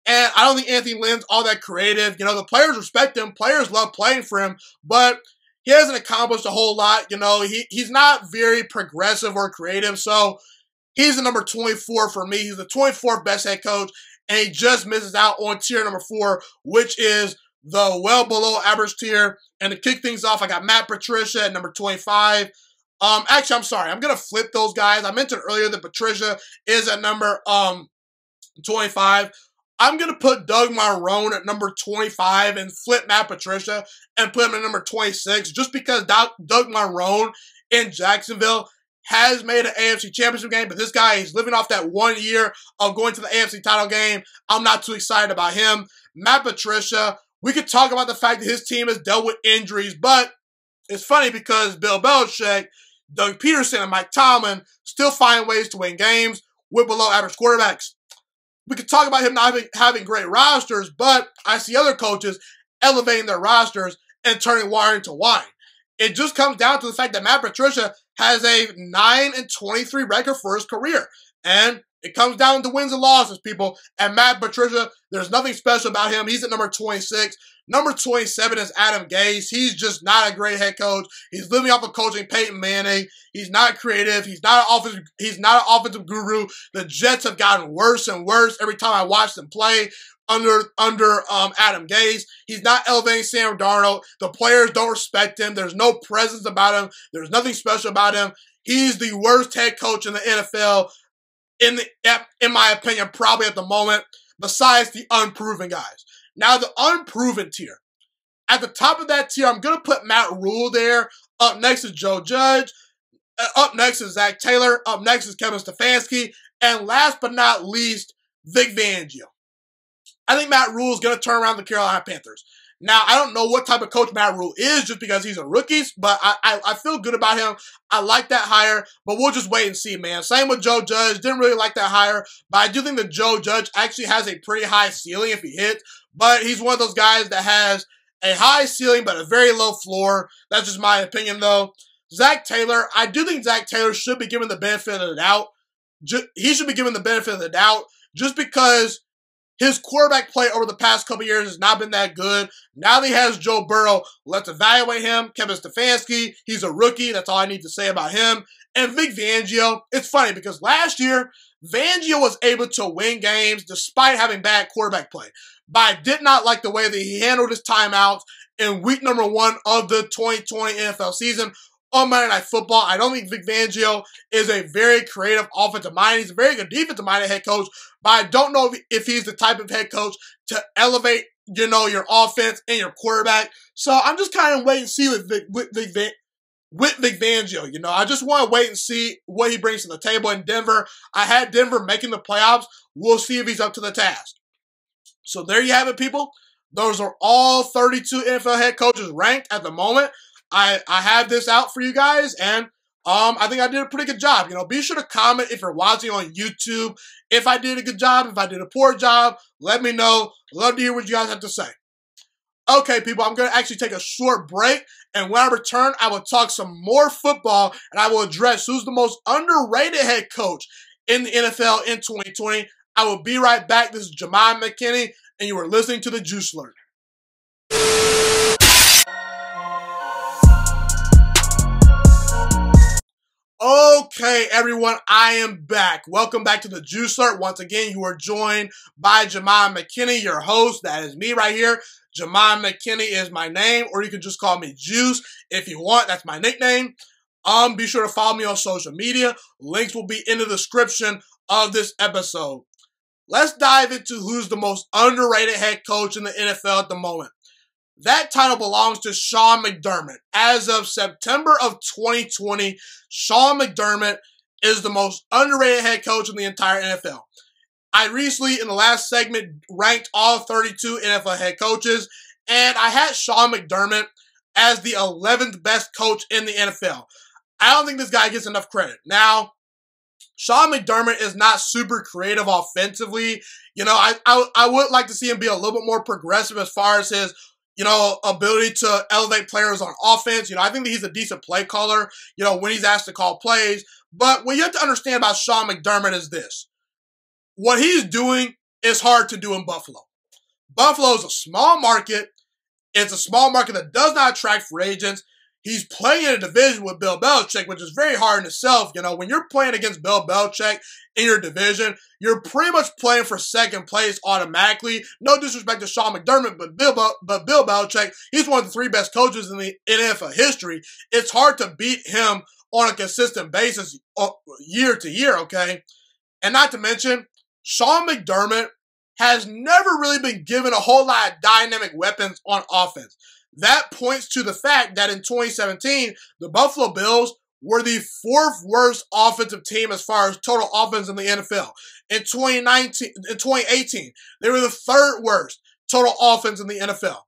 And I don't think Anthony Lynn's all that creative. You know, the players respect him. Players love playing for him, but he hasn't accomplished a whole lot. You know, he's not very progressive or creative. So he's the number 24 for me. He's the 24th best head coach, and he just misses out on tier number 4, which is the well below average tier. And to kick things off, I got Matt Patricia at number 25. Actually, I'm sorry. I'm going to flip those guys. I mentioned earlier that Patricia is at number 25. I'm going to put Doug Marrone at number 25 and flip Matt Patricia and put him at number 26 just because Doug Marrone in Jacksonville has made an AFC Championship game, but this guy is living off that 1 year of going to the AFC title game. I'm not too excited about him. Matt Patricia, we could talk about the fact that his team has dealt with injuries, but it's funny because Bill Belichick, Doug Pederson, and Mike Tomlin still find ways to win games with below average quarterbacks. we could talk about him not having great rosters, but I see other coaches elevating their rosters and turning water into wine. It just comes down to the fact that Matt Patricia has a 9-23 record for his career. And it comes down to wins and losses, people. And Matt Patricia, there's nothing special about him. He's at number 26. Number 27 is Adam Gase. He's just not a great head coach. He's living off of coaching Peyton Manning. He's not creative. He's not an offensive guru. The Jets have gotten worse and worse every time I watch them play under Adam Gase. He's not elevating Sam Darnold. The players don't respect him. There's no presence about him. There's nothing special about him. He's the worst head coach in the NFL, in my opinion, probably at the moment, besides the unproven guys. Now, the unproven tier. At the top of that tier, I'm going to put Matt Rule there. Up next is Joe Judge. Up next is Zach Taylor. Up next is Kevin Stefanski. And last but not least, Vic Fangio. I think Matt Rule is going to turn around the Carolina Panthers. Now, I don't know what type of coach Matt Rule is just because he's a rookie, but I feel good about him. I like that hire, but we'll just wait and see, man. Same with Joe Judge. Didn't really like that hire, but I do think that Joe Judge actually has a pretty high ceiling if he hits, but he's one of those guys that has a high ceiling but a very low floor. That's just my opinion, though. Zach Taylor, I do think Zach Taylor should be given the benefit of the doubt. He should be given the benefit of the doubt just because his quarterback play over the past couple years has not been that good. Now that he has Joe Burrow, let's evaluate him. Kevin Stefanski, he's a rookie. That's all I need to say about him. And Vic Fangio, it's funny because last year, Fangio was able to win games despite having bad quarterback play. But I did not like the way that he handled his timeouts in week number 1 of the 2020 NFL season. On Monday Night Football, I don't think Vic Fangio is a very creative offensive mind. He's a very good defensive-minded head coach, but I don't know if he's the type of head coach to elevate, your offense and your quarterback. So I'm just kind of waiting and see with Vic Fangio. I just want to wait and see what he brings to the table in Denver. I had Denver making the playoffs. We'll see if he's up to the task. So there you have it, people. Those are all 32 NFL head coaches ranked at the moment. I have this out for you guys, and I think I did a pretty good job. Be sure to comment if you're watching on YouTube. If I did a good job, if I did a poor job, let me know. Love to hear what you guys have to say. Okay, people, I'm going to actually take a short break, and when I return, I will talk some more football, and I will address who's the most underrated head coach in the NFL in 2020. I will be right back. This is Jemima McKinney, and you are listening to the Juice Alert. Okay, everyone, I am back. Welcome back to the Juice Alert. Once again, you are joined by Jemima McKinney, your host. That is me right here. Jemima McKinney is my name, or you can just call me Juice if you want. That's my nickname. Be sure to follow me on social media. Links will be in the description of this episode. Let's dive into who's the most underrated head coach in the NFL at the moment. That title belongs to Sean McDermott. As of September of 2020, Sean McDermott is the most underrated head coach in the entire NFL. I recently, in the last segment, ranked all 32 NFL head coaches, and I had Sean McDermott as the 11th best coach in the NFL. I don't think this guy gets enough credit. Now, Sean McDermott is not super creative offensively. I would like to see him be a little bit more progressive as far as his ability to elevate players on offense. I think that he's a decent play caller, when he's asked to call plays. But what you have to understand about Sean McDermott is this. What he's doing is hard to do in Buffalo. Buffalo is a small market. It's a small market that does not attract free agents. He's playing in a division with Bill Belichick, which is very hard in itself. When you're playing against Bill Belichick in your division, you're pretty much playing for second place automatically. No disrespect to Sean McDermott, but Bill Belichick, he's one of the 3 best coaches in the NFL history. It's hard to beat him on a consistent basis year to year, okay? And not to mention, Sean McDermott has never really been given a whole lot of dynamic weapons on offense. That points to the fact that in 2017, the Buffalo Bills were the 4th worst offensive team as far as total offense in the NFL. In 2018, they were the 3rd worst total offense in the NFL.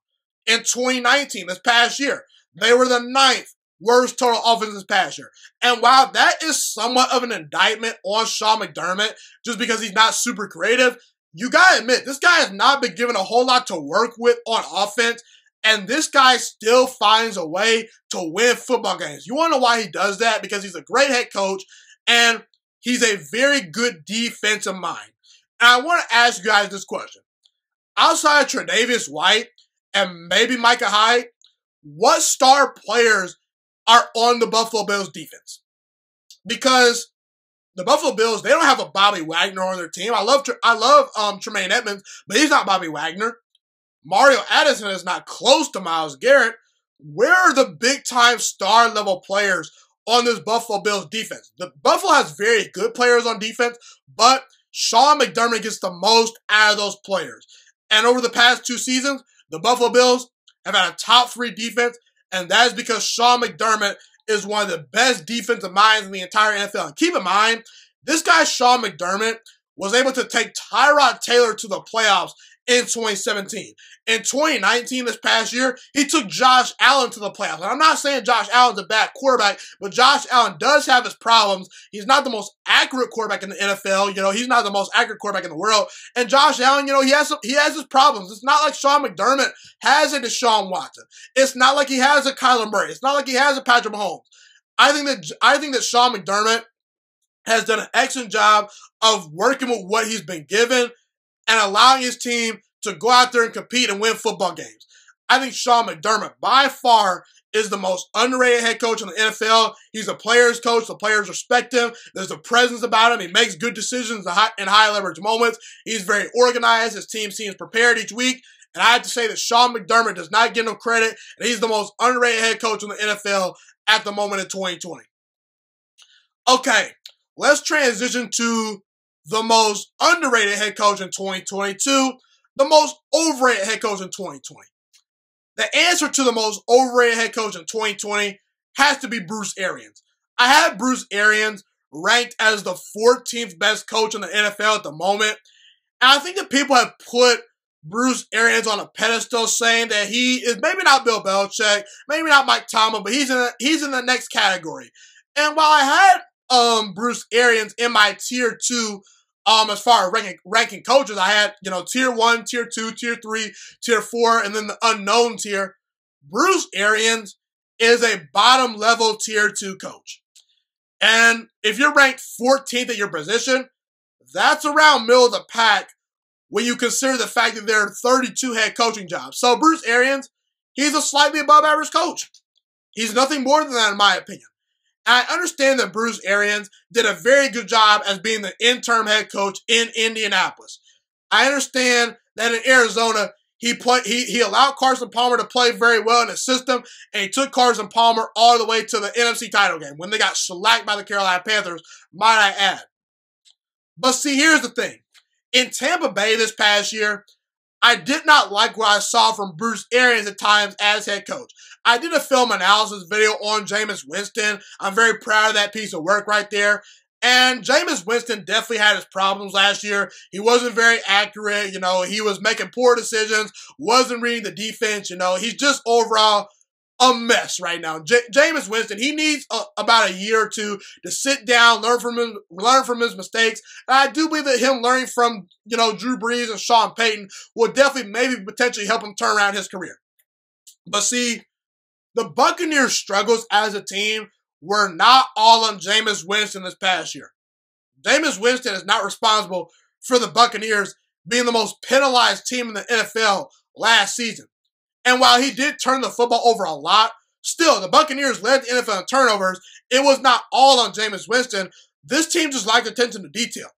In 2019, this past year, they were the 9th worst total offense this past year. And while that is somewhat of an indictment on Sean McDermott, just because he's not super creative, you gotta admit, this guy has not been given a whole lot to work with on offense, and this guy still finds a way to win football games. You wanna know why he does that? Because he's a great head coach, and he's a very good defensive mind. And I want to ask you guys this question. Outside of Tre'Davious White and maybe Micah Hyde, what star players are on the Buffalo Bills defense? Because the Buffalo Bills, they don't have a Bobby Wagner on their team. I love Tremaine Edmonds, but he's not Bobby Wagner. Mario Addison is not close to Myles Garrett. Where are the big-time star-level players on this Buffalo Bills defense? The Buffalo has very good players on defense, but Sean McDermott gets the most out of those players. And over the past 2 seasons, the Buffalo Bills have had a top 3 defense, and that is because Sean McDermott is one of the best defensive minds in the entire NFL. And keep in mind, this guy, Sean McDermott, was able to take Tyrod Taylor to the playoffs in 2017. In 2019, this past year, he took Josh Allen to the playoffs. And I'm not saying Josh Allen's a bad quarterback, but Josh Allen does have his problems. He's not the most accurate quarterback in the NFL. You know, he's not the most accurate quarterback in the world. And Josh Allen, you know, he has his problems. It's not like Sean McDermott has a Deshaun Watson. It's not like he has a Kyler Murray. It's not like he has a Patrick Mahomes. I think that Sean McDermott has done an excellent job of working with what he's been given and allowing his team to go out there and compete and win football games. I think Sean McDermott, by far, is the most underrated head coach in the NFL. He's a player's coach. The players respect him. There's a presence about him. He makes good decisions in high-leverage moments. He's very organized. His team seems prepared each week. And I have to say that Sean McDermott does not get him credit, and he's the most underrated head coach in the NFL at the moment in 2020. Okay, let's transition to the most underrated head coach in 2022, the most overrated head coach in 2020. The answer to the most overrated head coach in 2020 has to be Bruce Arians. I have Bruce Arians ranked as the 14th best coach in the NFL at the moment. And I think that people have put Bruce Arians on a pedestal, saying that he is maybe not Bill Belichick, maybe not Mike Tomlin, but he's in the next category. And while I had Bruce Arians in my tier 2, as far as ranking coaches, I had, you know, tier 1, tier 2, tier 3, tier 4, and then the unknown tier. Bruce Arians is a bottom level tier 2 coach. And if you're ranked 14th at your position, that's around middle of the pack when you consider the fact that there are 32 head coaching jobs. So Bruce Arians, he's a slightly above average coach. He's nothing more than that in my opinion. I understand that Bruce Arians did a very good job as being the interim head coach in Indianapolis. I understand that in Arizona, he allowed Carson Palmer to play very well in his system, and he took Carson Palmer all the way to the NFC title game when they got shellacked by the Carolina Panthers, might I add. But see, here's the thing. In Tampa Bay this past year, I did not like what I saw from Bruce Arians at times as head coach. I did a film analysis video on Jameis Winston. I'm very proud of that piece of work right there. And Jameis Winston definitely had his problems last year. He wasn't very accurate. You know, he was making poor decisions, wasn't reading the defense. You know, he's just overall a mess right now. Jameis Winston, he needs about a year or two to sit down, learn from his mistakes. And I do believe that him learning from, you know, Drew Brees and Sean Payton will definitely maybe potentially help him turn around his career. But see, the Buccaneers' struggles as a team were not all on Jameis Winston this past year. Jameis Winston is not responsible for the Buccaneers being the most penalized team in the NFL last season. And while he did turn the football over a lot, still, the Buccaneers led the NFL in turnovers. It was not all on Jameis Winston. This team just lacked attention to detail.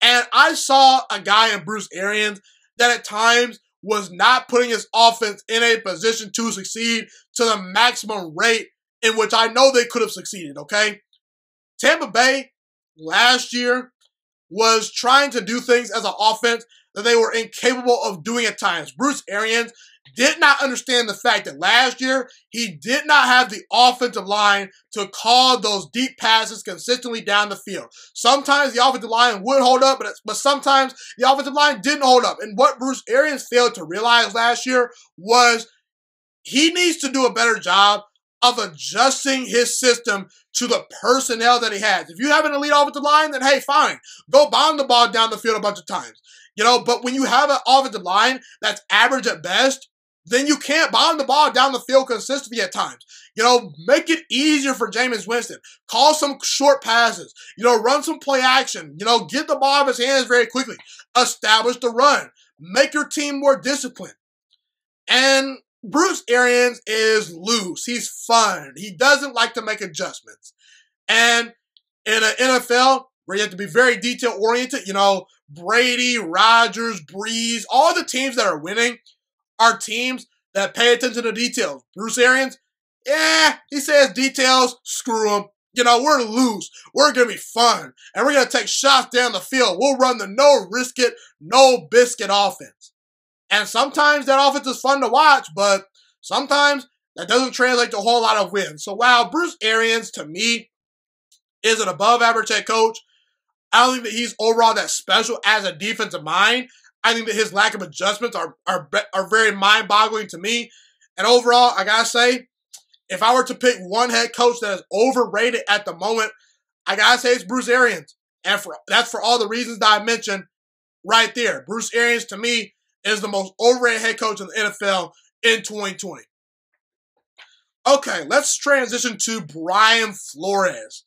And I saw a guy in Bruce Arians that at times was not putting his offense in a position to succeed to the maximum rate in which I know they could have succeeded, okay? Tampa Bay last year was trying to do things as an offense that they were incapable of doing at times. Bruce Arians did not understand the fact that last year he did not have the offensive line to call those deep passes consistently down the field. Sometimes the offensive line would hold up, but sometimes the offensive line didn't hold up. And what Bruce Arians failed to realize last year was he needs to do a better job of adjusting his system to the personnel that he has. If you have an elite offensive line, then hey, fine. Go bomb the ball down the field a bunch of times. But when you have an offensive line that's average at best, then you can't bomb the ball down the field consistently at times. Make it easier for Jameis Winston. Call some short passes. Run some play action. Get the ball out of his hands very quickly. Establish the run. Make your team more disciplined. And Bruce Arians is loose. He's fun. He doesn't like to make adjustments. And in an NFL where you have to be very detail-oriented, Brady, Rodgers, Breeze, all the teams that are winning are teams that pay attention to details. Bruce Arians, he says details, screw him. We're loose. We're going to be fun. And we're going to take shots down the field. We'll run the no risk it, no biscuit offense. And sometimes that offense is fun to watch, but sometimes that doesn't translate to a whole lot of wins. So while Bruce Arians, to me, is an above-average head coach, I don't think that he's overall that special as a defensive mind. I think that his lack of adjustments are very mind-boggling to me. And overall, I gotta say, if I were to pick one head coach that is overrated at the moment, I gotta say it's Bruce Arians. And that's for all the reasons that I mentioned right there. Bruce Arians, to me, is the most overrated head coach in the NFL in 2020. Okay, let's transition to Brian Flores.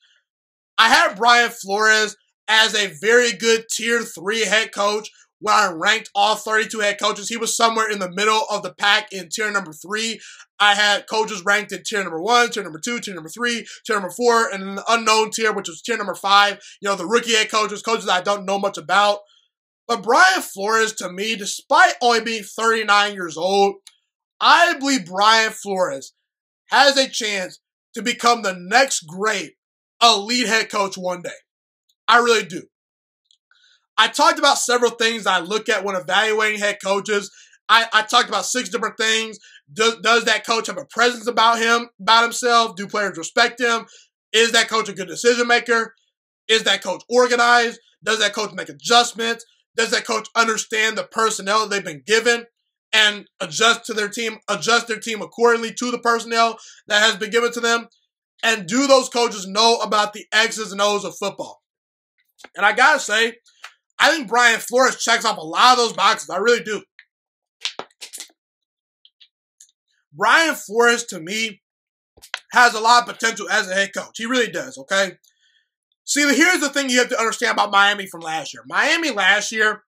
I had Brian Flores as a very good Tier 3 head coach when I ranked all 32 head coaches. He was somewhere in the middle of the pack in Tier number 3. I had coaches ranked in Tier number 1, Tier number 2, Tier number 3, Tier number 4, and then the unknown tier, which was Tier number 5. The rookie head coaches I don't know much about. But Brian Flores, to me, despite only being 39 years old, I believe Brian Flores has a chance to become the next great elite head coach one day. I really do. I talked about several things I look at when evaluating head coaches. I talked about 6 different things. Does that coach have a presence about himself? Do players respect him? Is that coach a good decision maker? Is that coach organized? Does that coach make adjustments? Does that coach understand the personnel that they've been given and adjust their team accordingly to the personnel that has been given to them? And do those coaches know about the X's and O's of football? And I gotta say, I think Brian Flores checks off a lot of those boxes. I really do. Brian Flores, to me, has a lot of potential as a head coach. He really does, okay? See, here's the thing you have to understand about Miami from last year. Miami last year,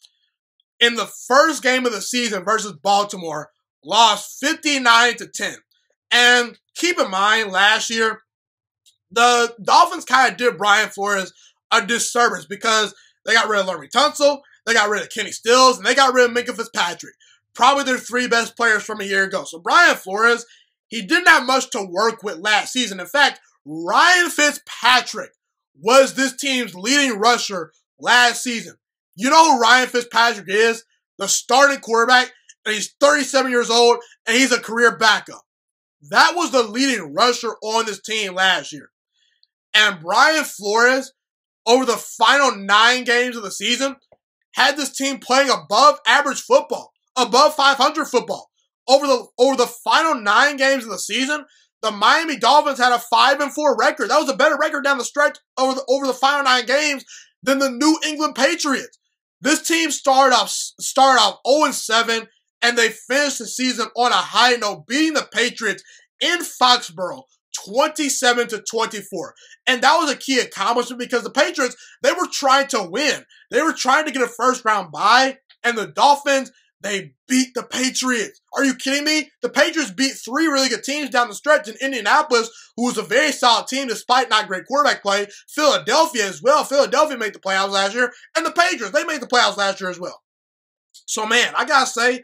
in the first game of the season versus Baltimore, lost 59-10. And keep in mind, last year, the Dolphins kind of did Brian Flores a disservice because they got rid of Larry Tunsil, they got rid of Kenny Stills, and they got rid of Minka Fitzpatrick. Probably their 3 best players from a year ago. So Brian Flores, he didn't have much to work with last season. In fact, Ryan Fitzpatrick was this team's leading rusher last season. You know who Ryan Fitzpatrick is? The starting quarterback, and he's 37 years old, and he's a career backup. That was the leading rusher on this team last year. And Brian Flores, over the final 9 games of the season, had this team playing above average football, above 500 football. Over the final 9 games of the season, the Miami Dolphins had a 5-4 record. That was a better record down the stretch over the final 9 games than the New England Patriots. This team started off 0-7, and they finished the season on a high note, beating the Patriots in Foxborough 27-24. And that was a key accomplishment because the Patriots, they were trying to win. They were trying to get a first-round bye, and the Dolphins, they beat the Patriots. Are you kidding me? The Patriots beat 3 really good teams down the stretch in Indianapolis, who was a very solid team despite not great quarterback play. Philadelphia as well. Philadelphia made the playoffs last year. And the Patriots, they made the playoffs last year as well. So, man, I got to say,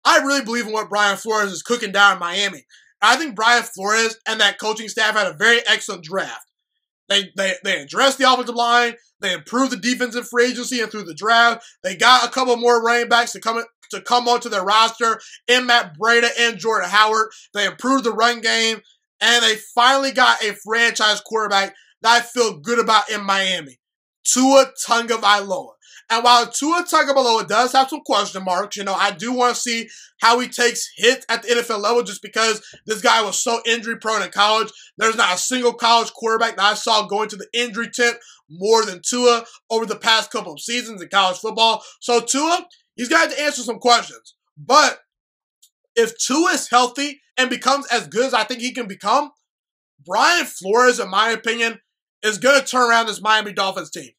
I really believe in what Brian Flores is cooking down in Miami. I think Brian Flores and that coaching staff had a very excellent draft. They addressed the offensive line. They improved the defensive free agency and through the draft. They got a couple more running backs to come onto their roster in Matt Breida and Jordan Howard. They improved the run game, and they finally got a franchise quarterback that I feel good about in Miami, Tua Tagovailoa. And while Tua Tagovailoa does have some question marks, I do want to see how he takes hits at the NFL level just because this guy was so injury-prone in college. There's not a single college quarterback that I saw going to the injury tent more than Tua over the past couple of seasons in college football. So Tua, He's got to answer some questions. But if Tua is healthy and becomes as good as I think he can become, Brian Flores, in my opinion, is going to turn around this Miami Dolphins team.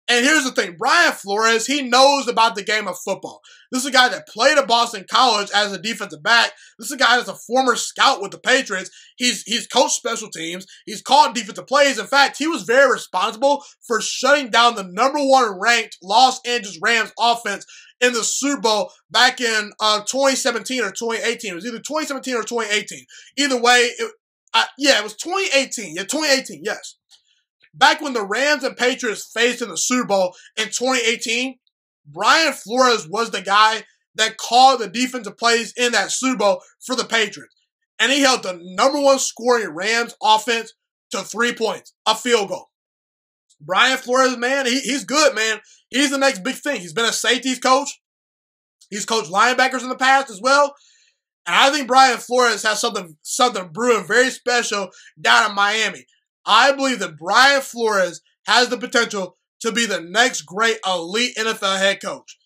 And here's the thing. Brian Flores, he knows about the game of football. This is a guy that played at Boston College as a defensive back. This is a guy that's a former scout with the Patriots. He's coached special teams. He's called defensive plays. In fact, he was very responsible for shutting down the #1 ranked Los Angeles Rams offense in the Super Bowl back in 2017 or 2018. It was either 2017 or 2018. Either way, it was 2018. Yeah, 2018, yes. Back when the Rams and Patriots faced in the Super Bowl in 2018, Brian Flores was the guy that called the defensive plays in that Super Bowl for the Patriots. And he held the #1 scoring Rams offense to 3 points, a field goal. Brian Flores, man, he's good, man. He's the next big thing. He's been a safeties coach. He's coached linebackers in the past as well. And I think Brian Flores has something brewing very special down in Miami. I believe that Brian Flores has the potential to be the next great elite NFL head coach.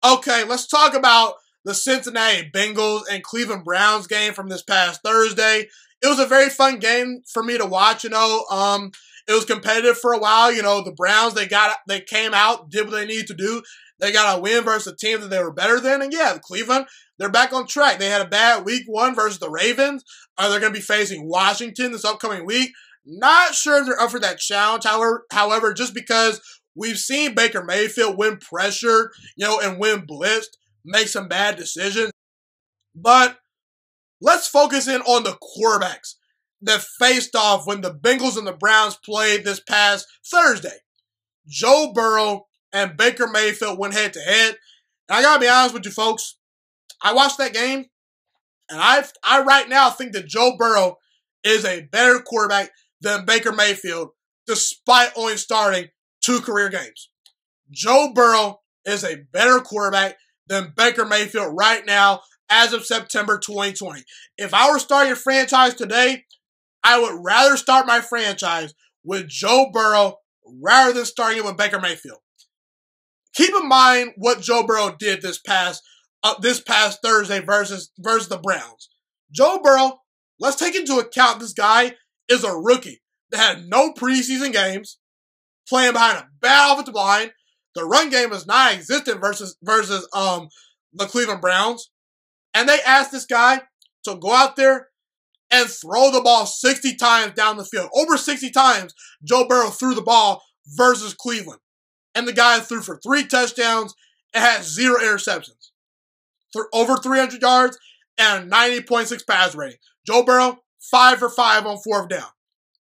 Okay, let's talk about the Cincinnati Bengals and Cleveland Browns game from this past Thursday. It was a very fun game for me to watch, It was competitive for a while. The Browns, they came out, did what they needed to do. They got a win versus a team that they were better than. And yeah, Cleveland, they're back on track. They had a bad week 1 versus the Ravens. They're going to be facing Washington this upcoming week. Not sure if they're up for that challenge, however, just because we've seen Baker Mayfield win pressure, and win blitzed, make some bad decisions. But let's focus in on the quarterbacks that faced off when the Bengals and the Browns played this past Thursday. Joe Burrow and Baker Mayfield went head-to-head. And I gotta be honest with you folks, I watched that game, and I right now think that Joe Burrow is a better quarterback than Baker Mayfield, despite only starting 2 career games. Joe Burrow is a better quarterback than Baker Mayfield right now as of September 2020. If I were starting a franchise today, I would rather start my franchise with Joe Burrow rather than starting it with Baker Mayfield. Keep in mind what Joe Burrow did this past Thursday versus the Browns. Joe Burrow, let's take into account this guy is a rookie that had no preseason games, playing behind a bad offensive line. The run game is non-existent versus the Cleveland Browns. And they asked this guy to go out there and throw the ball 60 times down the field. Over 60 times, Joe Burrow threw the ball versus Cleveland. And the guy threw for 3 touchdowns and had 0 interceptions. Over 300 yards and a 90.6 pass rating. Joe Burrow, 5 for 5 on 4th down.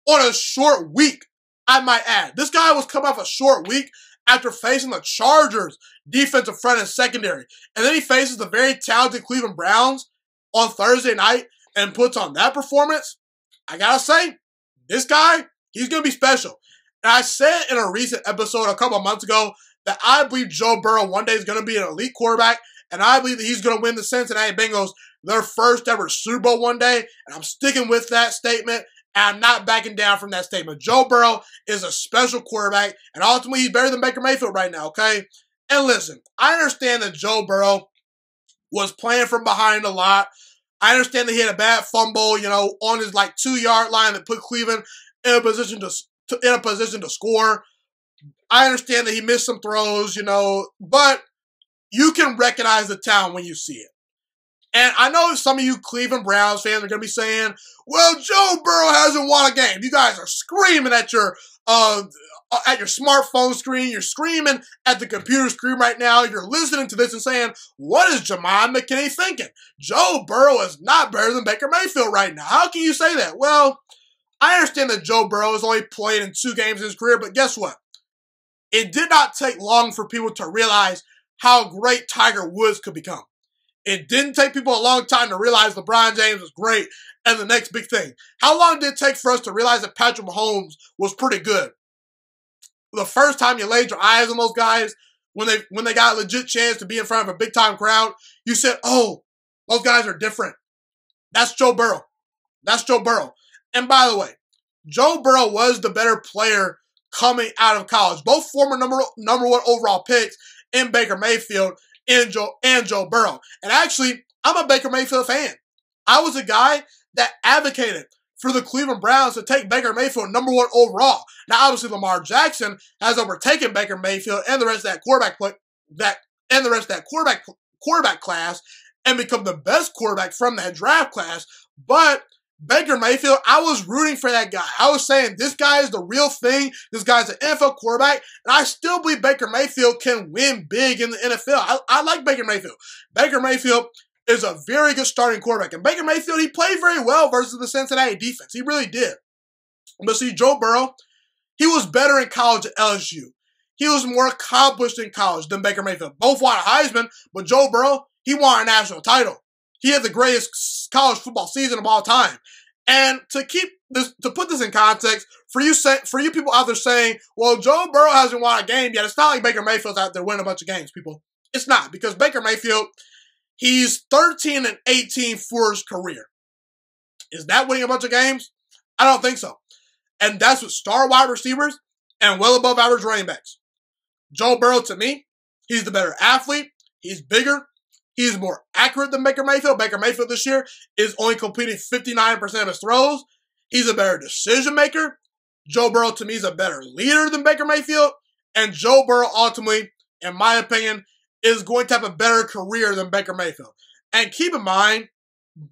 On a short week, I might add. This guy was coming off a short week after facing the Chargers defensive front and secondary. And then he faces the very talented Cleveland Browns on Thursday night and puts on that performance. I gotta say, this guy, he's gonna be special. And I said in a recent episode a couple of months ago that I believe Joe Burrow one day is gonna be an elite quarterback, and I believe that he's gonna win the Cincinnati Bengals their first ever Super Bowl one day. And I'm sticking with that statement. And I'm not backing down from that statement. Joe Burrow is a special quarterback, and ultimately he's better than Baker Mayfield right now, okay? And listen, I understand that Joe Burrow was playing from behind a lot. I understand that he had a bad fumble, on his 2-yard line that put Cleveland in a position to score. I understand that he missed some throws, but you can recognize the talent when you see it. And I know some of you Cleveland Browns fans are going to be saying, well, Joe Burrow hasn't won a game. You guys are screaming at your smartphone screen. You're screaming at the computer screen right now. You're listening to this and saying, what is Jamon McKinney thinking? Joe Burrow is not better than Baker Mayfield right now. How can you say that? Well, I understand that Joe Burrow has only played in 2 games in his career, but guess what? It did not take long for people to realize how great Tiger Woods could become. It didn't take people a long time to realize LeBron James was great and the next big thing. How long did it take for us to realize that Patrick Mahomes was pretty good? The first time you laid your eyes on those guys, when they got a legit chance to be in front of a big-time crowd, you said, oh, those guys are different. That's Joe Burrow. That's Joe Burrow. And by the way, Joe Burrow was the better player coming out of college. Both former number 1 overall picks in Baker Mayfield and Joe Burrow. And actually, I'm a Baker Mayfield fan. I was a guy that advocated for the Cleveland Browns to take Baker Mayfield #1 overall. Now, obviously, Lamar Jackson has overtaken Baker Mayfield and the rest of that quarterback class and become the best quarterback from that draft class. But Baker Mayfield, I was rooting for that guy. I was saying, this guy is the real thing. This guy's an NFL quarterback. And I still believe Baker Mayfield can win big in the NFL. I like Baker Mayfield. Baker Mayfield is a very good starting quarterback. And Baker Mayfield, he played very well versus the Cincinnati defense. He really did. But see, Joe Burrow, he was better in college at LSU. He was more accomplished in college than Baker Mayfield. Both won a Heisman, but Joe Burrow, he won a national title. He had the greatest college football season of all time. And to put this in context, for you people out there saying, well, Joe Burrow hasn't won a game yet, it's not like Baker Mayfield's out there winning a bunch of games, people. It's not, because Baker Mayfield, he's 13-18 for his career. Is that winning a bunch of games? I don't think so. And that's with star wide receivers and well above average running backs. Joe Burrow, to me, he's the better athlete. He's bigger. He's more accurate than Baker Mayfield. Baker Mayfield this year is only completing 59% of his throws. He's a better decision maker. Joe Burrow, to me, is a better leader than Baker Mayfield. And Joe Burrow, ultimately, in my opinion, is going to have a better career than Baker Mayfield. And keep in mind,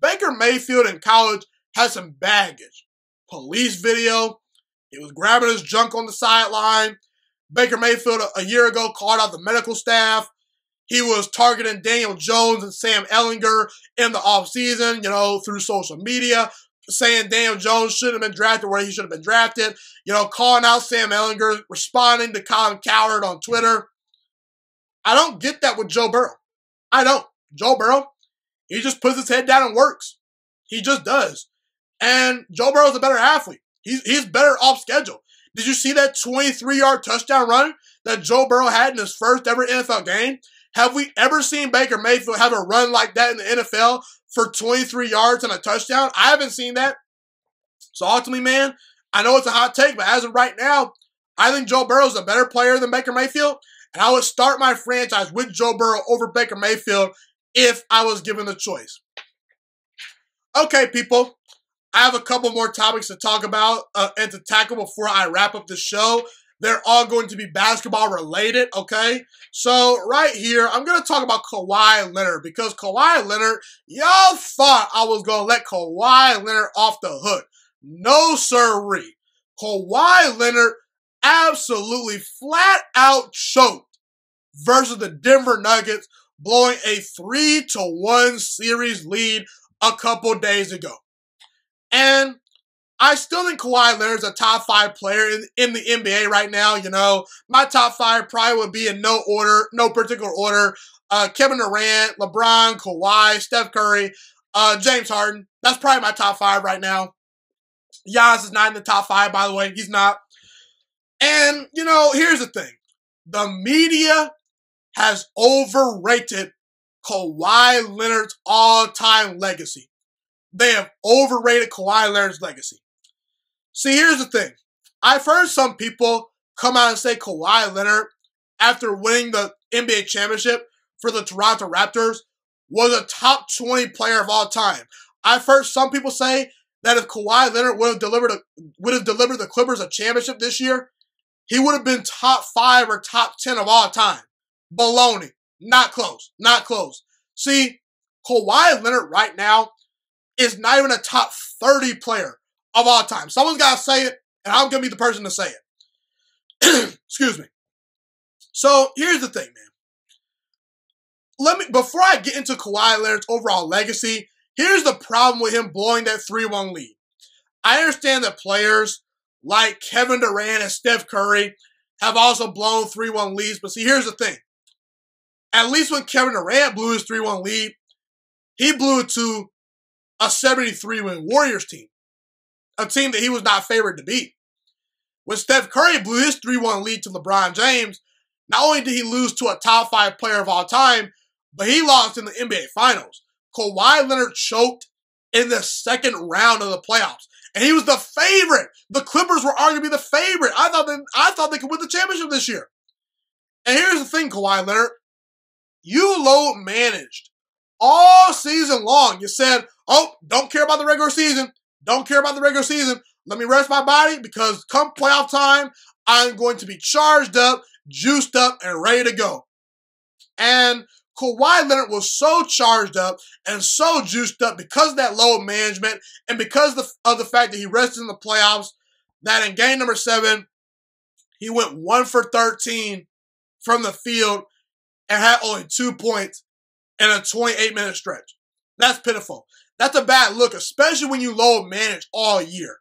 Baker Mayfield in college had some baggage. Police video. He was grabbing his junk on the sideline. Baker Mayfield, a year ago, called out the medical staff. He was targeting Daniel Jones and Sam Ehlinger in the offseason, through social media, saying Daniel Jones shouldn't have been drafted where he should have been drafted, calling out Sam Ehlinger, responding to Colin Cowherd on Twitter. I don't get that with Joe Burrow. I don't. Joe Burrow, he just puts his head down and works. He just does. And Joe Burrow's a better athlete. He's better off schedule. Did you see that 23-yard touchdown run that Joe Burrow had in his first ever NFL game? Have we ever seen Baker Mayfield have a run like that in the NFL for 23 yards and a touchdown? I haven't seen that. So ultimately, man, I know it's a hot take, but as of right now, I think Joe Burrow is a better player than Baker Mayfield, and I would start my franchise with Joe Burrow over Baker Mayfield if I was given the choice. Okay, people, I have a couple more topics to talk about and to tackle before I wrap up the show. They're all going to be basketball related, okay? So right here, I'm going to talk about Kawhi Leonard because Kawhi Leonard, y'all thought I was going to let Kawhi Leonard off the hook. No sirree. Kawhi Leonard absolutely flat out choked versus the Denver Nuggets, blowing a 3-1 series lead a couple days ago. And I still think Kawhi Leonard's a top 5 player in the NBA right now. My top 5 probably would be in no particular order. Kevin Durant, LeBron, Kawhi, Steph Curry, James Harden. That's probably my top 5 right now. Giannis is not in the top 5, by the way. He's not. And, here's the thing. The media has overrated Kawhi Leonard's all-time legacy. They have overrated Kawhi Leonard's legacy. See, here's the thing. I've heard some people come out and say Kawhi Leonard, after winning the NBA championship for the Toronto Raptors, was a top 20 player of all time. I've heard some people say that if Kawhi Leonard would have delivered the Clippers a championship this year, he would have been top 5 or top 10 of all time. Baloney. Not close. Not close. See, Kawhi Leonard right now is not even a top 30 player of all time. Someone's got to say it, and I'm going to be the person to say it. Excuse me. So, here's the thing, man. Before I get into Kawhi Leonard's overall legacy, here's the problem with him blowing that 3-1 lead. I understand that players like Kevin Durant and Steph Curry have also blown 3-1 leads, but see, here's the thing. At least when Kevin Durant blew his 3-1 lead, he blew it to a 73-win Warriors team. A team that he was not favored to beat. When Steph Curry blew his 3-1 lead to LeBron James, not only did he lose to a top 5 player of all time, but he lost in the NBA Finals. Kawhi Leonard choked in the second round of the playoffs. And he was the favorite. The Clippers were arguably the favorite. I thought they could win the championship this year. And here's the thing, Kawhi Leonard. You load managed all season long. You said, oh, don't care about the regular season. Don't care about the regular season. Let me rest my body because come playoff time, I'm going to be charged up, juiced up, and ready to go. And Kawhi Leonard was so charged up and so juiced up because of that load management and because of the fact that he rested in the playoffs that in game number 7, he went 1 for 13 from the field and had only 2 points in a 28-minute stretch. That's pitiful. That's a bad look, especially when you load manage all year.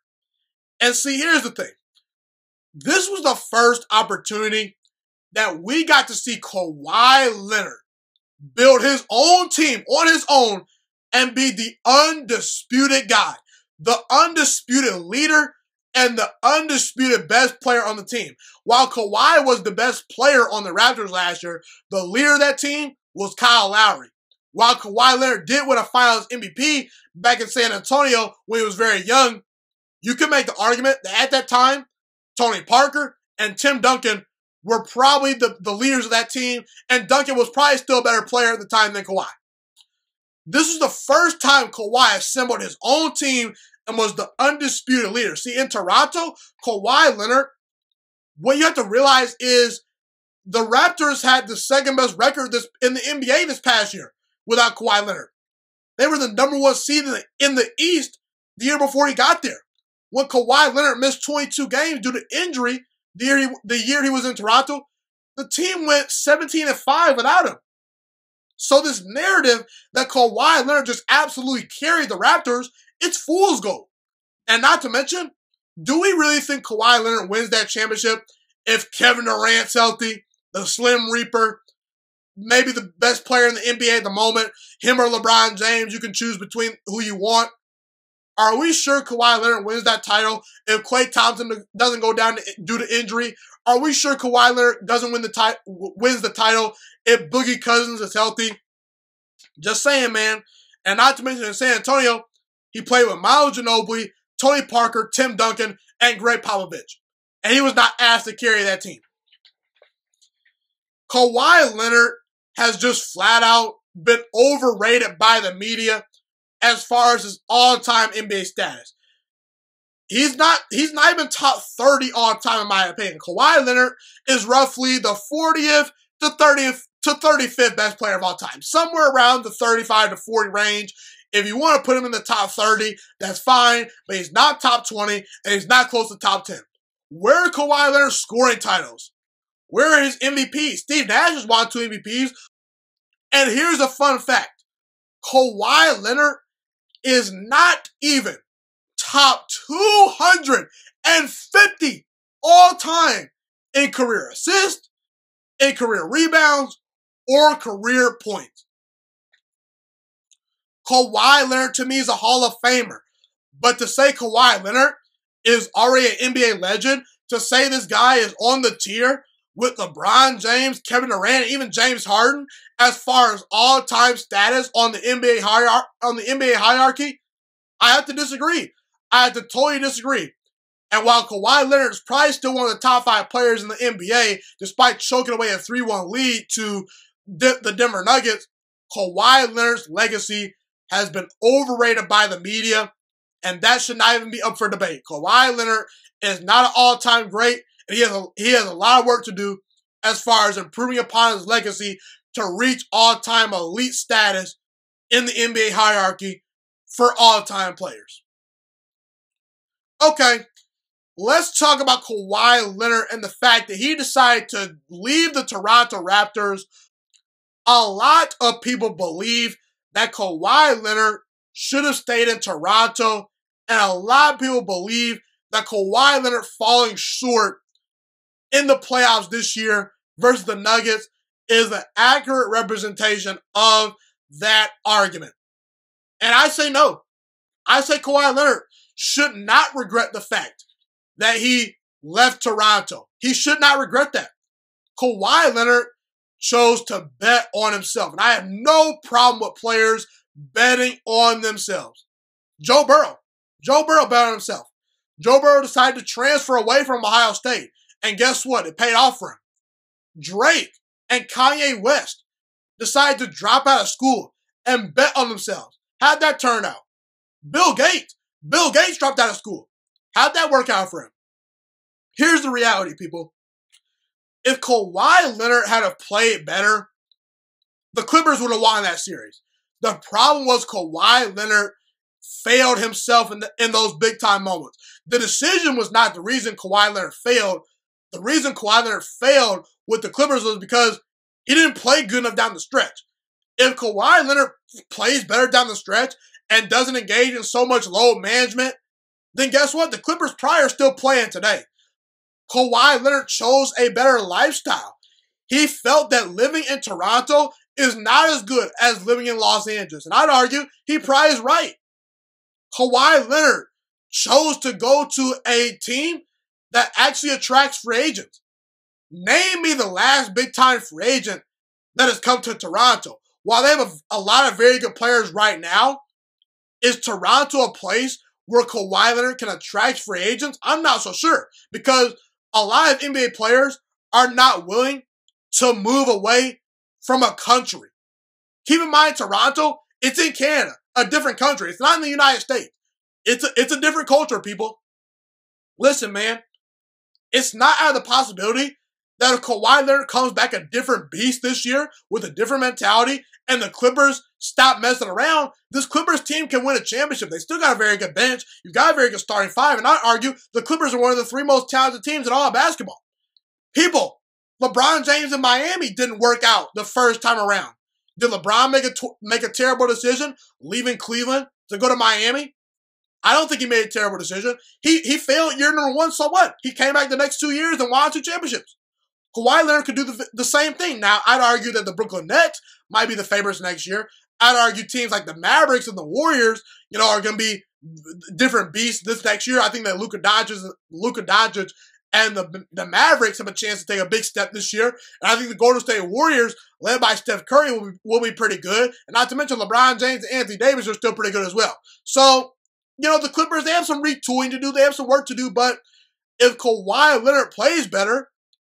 And see, here's the thing. This was the first opportunity that we got to see Kawhi Leonard build his own team on his own and be the undisputed guy, the undisputed leader, and the undisputed best player on the team. While Kawhi was the best player on the Raptors last year, the leader of that team was Kyle Lowry. While Kawhi Leonard did win a Finals MVP back in San Antonio when he was very young, you could make the argument that at that time, Tony Parker and Tim Duncan were probably the leaders of that team, and Duncan was probably still a better player at the time than Kawhi. This was the first time Kawhi assembled his own team and was the undisputed leader. See, in Toronto, Kawhi Leonard, what you have to realize is the Raptors had the second best record in the NBA this past year without Kawhi Leonard. They were the number 1 seed in the East the year before he got there. When Kawhi Leonard missed 22 games due to injury the year he was in Toronto, the team went 17-5 without him. So this narrative that Kawhi Leonard just absolutely carried the Raptors, it's fool's gold. And not to mention, do we really think Kawhi Leonard wins that championship if Kevin Durant's healthy, the Slim Reaper, maybe the best player in the NBA at the moment, him or LeBron James, you can choose between who you want? Are we sure Kawhi Leonard wins that title if Klay Thompson doesn't go down due to injury? Are we sure Kawhi Leonard doesn't wins the title if Boogie Cousins is healthy? Just saying, man. And not to mention in San Antonio, he played with Miles Ginobili, Tony Parker, Tim Duncan, and Greg Popovich. And he was not asked to carry that team. Kawhi Leonard has just flat out been overrated by the media as far as his all-time NBA status. He's not even top 30 all-time in my opinion. Kawhi Leonard is roughly the 40th to 30th to 35th best player of all time. Somewhere around the 35 to 40 range. If you want to put him in the top 30, that's fine, but he's not top 20 and he's not close to top 10. Where are Kawhi Leonard's scoring titles? Where are his MVPs? Steve Nash has won 2 MVPs. And here's a fun fact. Kawhi Leonard is not even top 250 all time in career assists, in career rebounds, or career points. Kawhi Leonard to me is a Hall of Famer. But to say Kawhi Leonard is already an NBA legend, to say this guy is on the tier with LeBron James, Kevin Durant, and even James Harden as far as all-time status on the NBA hierarchy, I have to disagree. I have to totally disagree. And while Kawhi Leonard is probably still one of the top 5 players in the NBA, despite choking away a 3-1 lead to the Denver Nuggets, Kawhi Leonard's legacy has been overrated by the media, and that should not even be up for debate. Kawhi Leonard is not an all-time great, and he has a lot of work to do as far as improving upon his legacy to reach all-time elite status in the NBA hierarchy for all-time players. Okay, let's talk about Kawhi Leonard and the fact that he decided to leave the Toronto Raptors. A lot of people believe that Kawhi Leonard should have stayed in Toronto, and a lot of people believe that Kawhi Leonard falling short in the playoffs this year versus the Nuggets is an accurate representation of that argument. And I say no. I say Kawhi Leonard should not regret the fact that he left Toronto. He should not regret that. Kawhi Leonard chose to bet on himself. And I have no problem with players betting on themselves. Joe Burrow bet on himself. Joe Burrow decided to transfer away from Ohio State. And guess what? It paid off for him. Drake and Kanye West decided to drop out of school and bet on themselves. How'd that turn out? Bill Gates dropped out of school. How'd that work out for him? Here's the reality, people. If Kawhi Leonard had have played better, the Clippers would have won that series. The problem was Kawhi Leonard failed himself in those big-time moments. The decision was not the reason Kawhi Leonard failed. The reason Kawhi Leonard failed with the Clippers was because he didn't play good enough down the stretch. If Kawhi Leonard plays better down the stretch and doesn't engage in so much load management, then guess what? The Clippers probably are still playing today. Kawhi Leonard chose a better lifestyle. He felt that living in Toronto is not as good as living in Los Angeles. And I'd argue he probably is right. Kawhi Leonard chose to go to a team that actually attracts free agents. Name me the last big-time free agent that has come to Toronto. While they have a lot of very good players right now, is Toronto a place where Kawhi Leonard can attract free agents? I'm not so sure, because a lot of NBA players are not willing to move away from a country. Keep in mind, Toronto, it's in Canada, a different country. It's not in the United States. It's a different culture, people. Listen, man, it's not out of the possibility that if Kawhi Leonard comes back a different beast this year with a different mentality and the Clippers stop messing around, this Clippers team can win a championship. They still got a very good bench. You've got a very good starting five. And I argue the Clippers are one of the three most talented teams in all of basketball. People, LeBron James in Miami didn't work out the first time around. Did LeBron make a terrible decision leaving Cleveland to go to Miami? I don't think he made a terrible decision. He failed year number one, so what? He came back the next 2 years and won 2 championships. Kawhi Leonard could do the same thing. Now, I'd argue that the Brooklyn Nets might be the favorites next year. I'd argue teams like the Mavericks and the Warriors, are going to be different beasts this next year. I think that Luka Doncic and the Mavericks have a chance to take a big step this year. And I think the Golden State Warriors, led by Steph Curry, will be pretty good. And not to mention LeBron James and Anthony Davis are still pretty good as well. So, the Clippers, they have some retooling to do. They have some work to do. But if Kawhi Leonard plays better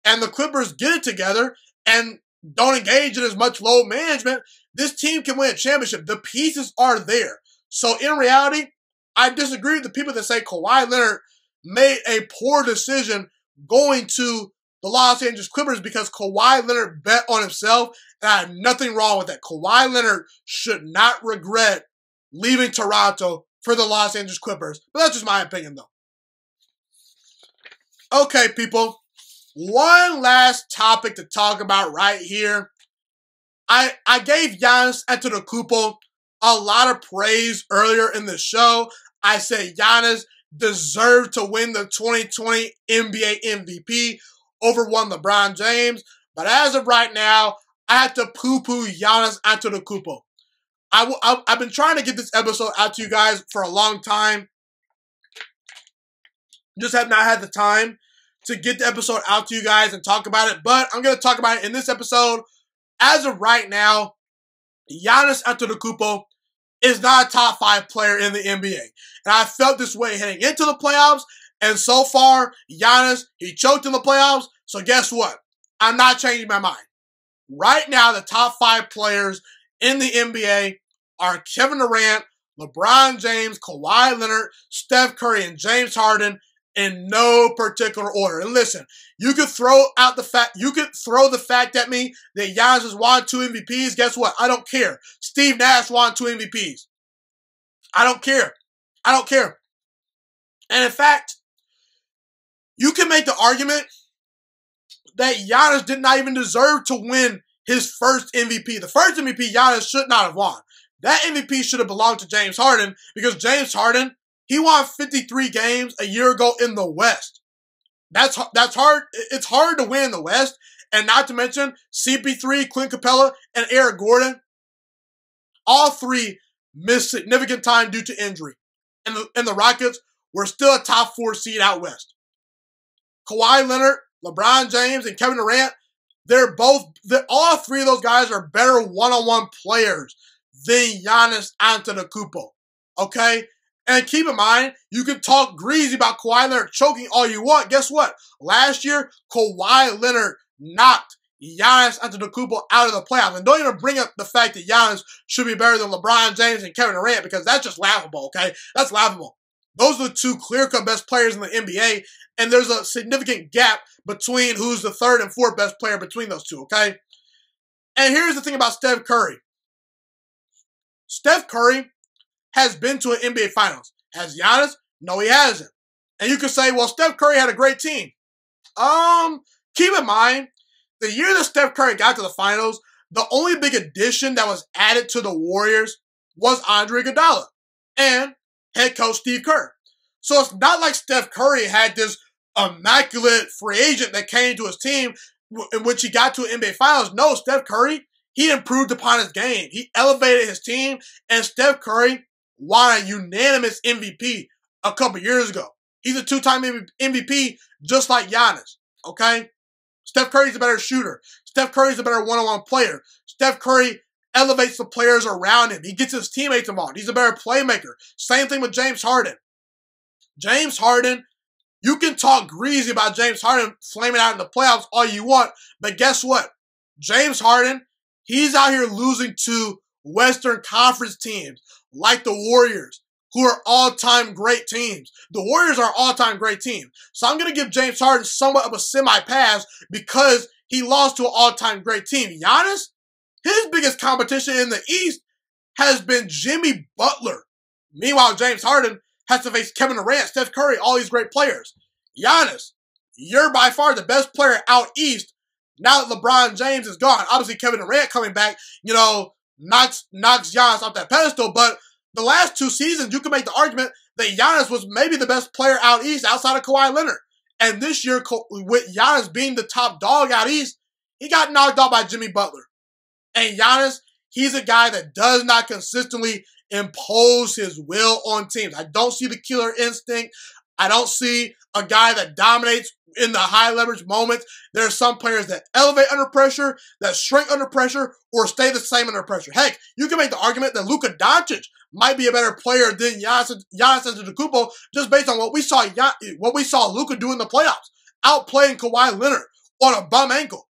and the Clippers get it together and don't engage in as much load management, this team can win a championship. The pieces are there. So in reality, I disagree with the people that say Kawhi Leonard made a poor decision going to the Los Angeles Clippers because Kawhi Leonard bet on himself, and I have nothing wrong with that. Kawhi Leonard should not regret leaving Toronto for the Los Angeles Clippers. But that's just my opinion, though. Okay, people. One last topic to talk about right here. I gave Giannis Antetokounmpo a lot of praise earlier in the show. I said Giannis deserved to win the 2020 NBA MVP over one LeBron James. But as of right now, I have to poo-poo Giannis Antetokounmpo. I've been trying to get this episode out to you guys for a long time. Just have not had the time to get the episode out to you guys and talk about it. But I'm going to talk about it in this episode. As of right now, Giannis Antetokounmpo is not a top 5 player in the NBA. And I felt this way heading into the playoffs. And so far, Giannis, he choked in the playoffs. So guess what? I'm not changing my mind. Right now, the top 5 players in the NBA are Kevin Durant, LeBron James, Kawhi Leonard, Steph Curry, and James Harden in no particular order. And listen, you could throw the fact at me that Giannis has won 2 MVPs. Guess what? I don't care. Steve Nash won 2 MVPs. I don't care. And in fact, you can make the argument that Giannis did not even deserve to win his first MVP. The first MVP Giannis should not have won. That MVP should have belonged to James Harden because James Harden, he won 53 games a year ago in the West. That's hard. It's hard to win in the West. And not to mention CP3, Clint Capella, and Eric Gordon. All 3 missed significant time due to injury. And the Rockets were still a top 4 seed out West. Kawhi Leonard, LeBron James, and Kevin Durant, all 3 of those guys are better one-on-one players than Giannis Antetokounmpo. Okay? And keep in mind, you can talk greasy about Kawhi Leonard choking all you want. Guess what? Last year, Kawhi Leonard knocked Giannis Antetokounmpo out of the playoffs. And don't even bring up the fact that Giannis should be better than LeBron James and Kevin Durant, because that's just laughable, okay? That's laughable. Those are the two clear-cut best players in the NBA, and there's a significant gap between who's the third and fourth best player between those two, okay? And here's the thing about Steph Curry. Steph Curry has been to an NBA Finals. Has Giannis? No, he hasn't. And you could say, well, Steph Curry had a great team. Keep in mind, the year that Steph Curry got to the finals, the only big addition that was added to the Warriors was Andre Iguodala and head coach Steve Kerr. So it's not like Steph Curry had this immaculate free agent that came to his team in which he got to an NBA Finals. No, Steph Curry, he improved upon his game. He elevated his team, and Steph Curry won a unanimous MVP a couple years ago. He's a two-time MVP just like Giannis, okay? Steph Curry's a better shooter. Steph Curry's a better one-on-one player. Steph Curry elevates the players around him. He gets his teammates involved. He's a better playmaker. Same thing with James Harden. James Harden, you can talk greasy about James Harden flaming out in the playoffs all you want, but guess what? James Harden, he's out here losing to Western Conference teams like the Warriors, who are all-time great teams. The Warriors are an all-time great team. So I'm going to give James Harden somewhat of a semi-pass because he lost to an all-time great team. Giannis, his biggest competition in the East has been Jimmy Butler. Meanwhile, James Harden has to face Kevin Durant, Steph Curry, all these great players. Giannis, you're by far the best player out East now that LeBron James is gone. Obviously, Kevin Durant coming back, knocks Giannis off that pedestal, but the last two seasons, you can make the argument that Giannis was maybe the best player out East outside of Kawhi Leonard. And this year, with Giannis being the top dog out East, he got knocked out by Jimmy Butler. And Giannis, he's a guy that does not consistently impose his will on teams. I don't see the killer instinct. I don't see a guy that dominates in the high leverage moments. There are some players that elevate under pressure, that shrink under pressure, or stay the same under pressure. Heck, you can make the argument that Luka Doncic might be a better player than Giannis Antetokounmpo just based on what we saw Luka do in the playoffs, outplaying Kawhi Leonard on a bum ankle,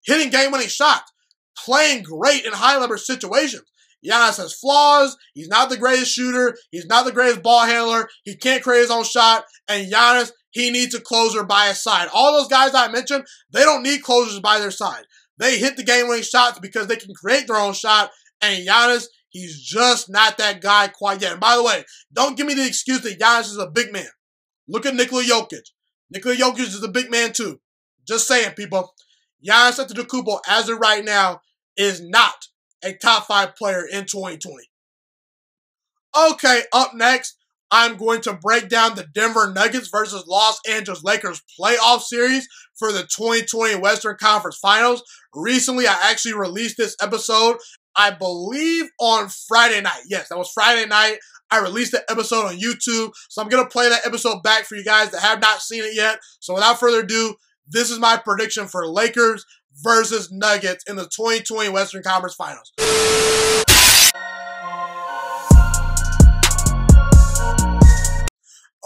hitting game-winning shots, playing great in high leverage situations. Giannis has flaws. He's not the greatest shooter. He's not the greatest ball handler. He can't create his own shot. And Giannis, he needs a closer by his side. All those guys I mentioned, they don't need closers by their side. They hit the game-winning shots because they can create their own shot. And Giannis, he's just not that guy quite yet. And by the way, don't give me the excuse that Giannis is a big man. Look at Nikola Jokic. Nikola Jokic is a big man too. Just saying, people. Giannis Antetokounmpo, as of right now, is not a top 5 player in 2020. Okay, up next, I'm going to break down the Denver Nuggets versus Los Angeles Lakers playoff series for the 2020 Western Conference Finals. Recently, I actually released this episode, I believe, on Friday night. Yes, that was Friday night. I released the episode on YouTube, so I'm going to play that episode back for you guys that have not seen it yet. So without further ado, this is my prediction for Lakers versus Nuggets in the 2020 Western Conference Finals.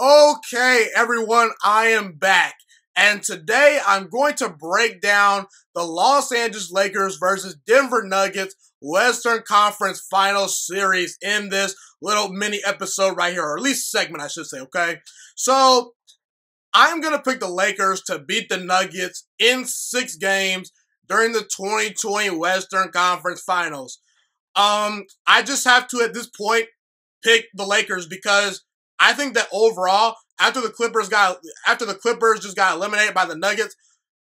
Okay, everyone, I am back. And today I'm going to break down the Los Angeles Lakers versus Denver Nuggets Western Conference Finals series in this little mini episode right here, or at least segment, I should say, okay? So, I'm going to pick the Lakers to beat the Nuggets in 6 games during the 2020 Western Conference Finals. I just have to, at this point, pick the Lakers because I think that overall, after the Clippers just got eliminated by the Nuggets,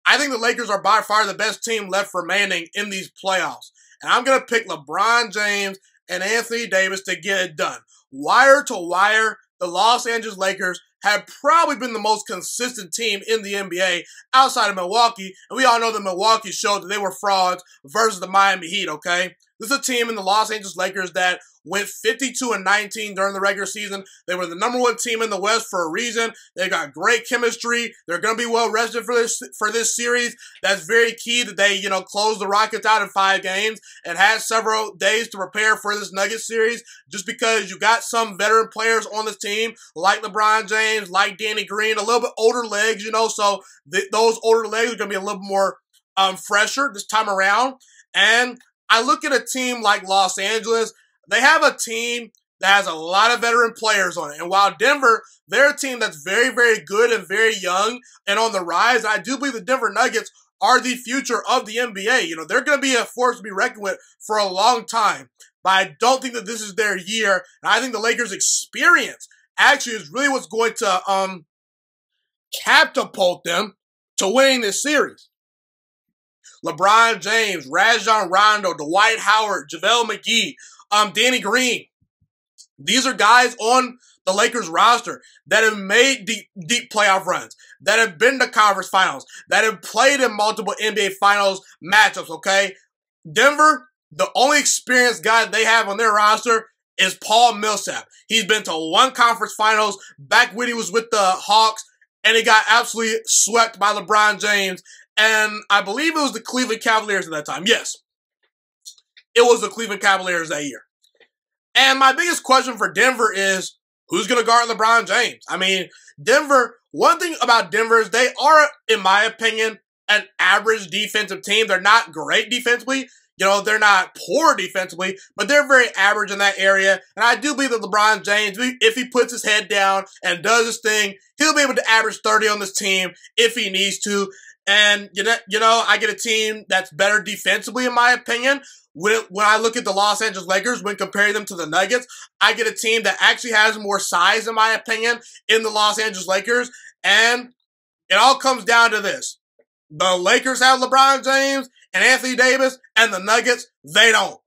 I think the Lakers are by far the best team left remaining in these playoffs. And I'm going to pick LeBron James and Anthony Davis to get it done. Wire to wire, the Los Angeles Lakers have probably been the most consistent team in the NBA outside of Milwaukee. And we all know that Milwaukee showed that they were frauds versus the Miami Heat, okay? This is a team in the Los Angeles Lakers that went 52-19 during the regular season. They were the #1 team in the West for a reason. They got great chemistry. They're going to be well rested for this series. That's very key that they, close the Rockets out in 5 games and had several days to prepare for this Nuggets series just because you got some veteran players on this team like LeBron James, like Danny Green, a little bit older legs, so those older legs are going to be a little more fresher this time around. And I look at a team like Los Angeles. They have a team that has a lot of veteran players on it. And while Denver, they're a team that's very, very good and very young and on the rise. I do believe the Denver Nuggets are the future of the NBA. You know, they're going to be a force to be reckoned with for a long time. But I don't think that this is their year. And I think the Lakers' experience actually is really what's going to catapult them to winning this series. LeBron James, Rajon Rondo, Dwight Howard, JaVale McGee, Danny Green. These are guys on the Lakers roster that have made deep playoff runs, that have been to conference finals, that have played in multiple NBA finals matchups, okay? Denver, the only experienced guy they have on their roster is Paul Millsap. He's been to one conference finals back when he was with the Hawks, and he got absolutely swept by LeBron James. And I believe it was the Cleveland Cavaliers at that time. Yes, it was the Cleveland Cavaliers that year. And my biggest question for Denver is, who's going to guard LeBron James? I mean, Denver, one thing about Denver is they are, in my opinion, an average defensive team. They're not great defensively. You know, they're not poor defensively, but they're very average in that area. And I do believe that LeBron James, if he puts his head down and does his thing, he'll be able to average 30 on this team if he needs to. And, you know, I get a team that's better defensively, in my opinion. When I look at the Los Angeles Lakers, when comparing them to the Nuggets, I get a team that actually has more size, in my opinion, in the Los Angeles Lakers. And it all comes down to this. The Lakers have LeBron James and Anthony Davis, and the Nuggets, they don't.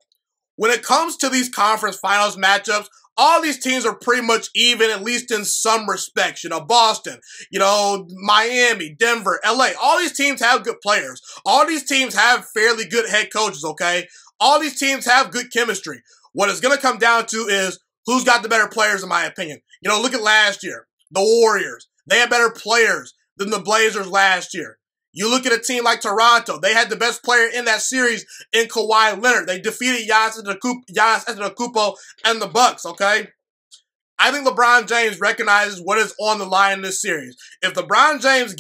When it comes to these conference finals matchups, all these teams are pretty much even, at least in some respects. You know, Boston, you know, Miami, Denver, LA. All these teams have good players. All these teams have fairly good head coaches, okay? All these teams have good chemistry. What it's going to come down to is who's got the better players, in my opinion. You know, look at last year. The Warriors. They had better players than the Blazers last year. You look at a team like Toronto. They had the best player in that series in Kawhi Leonard. They defeated Giannis Antetokounmpo and the Bucks, okay? I think LeBron James recognizes what is on the line in this series. If LeBron James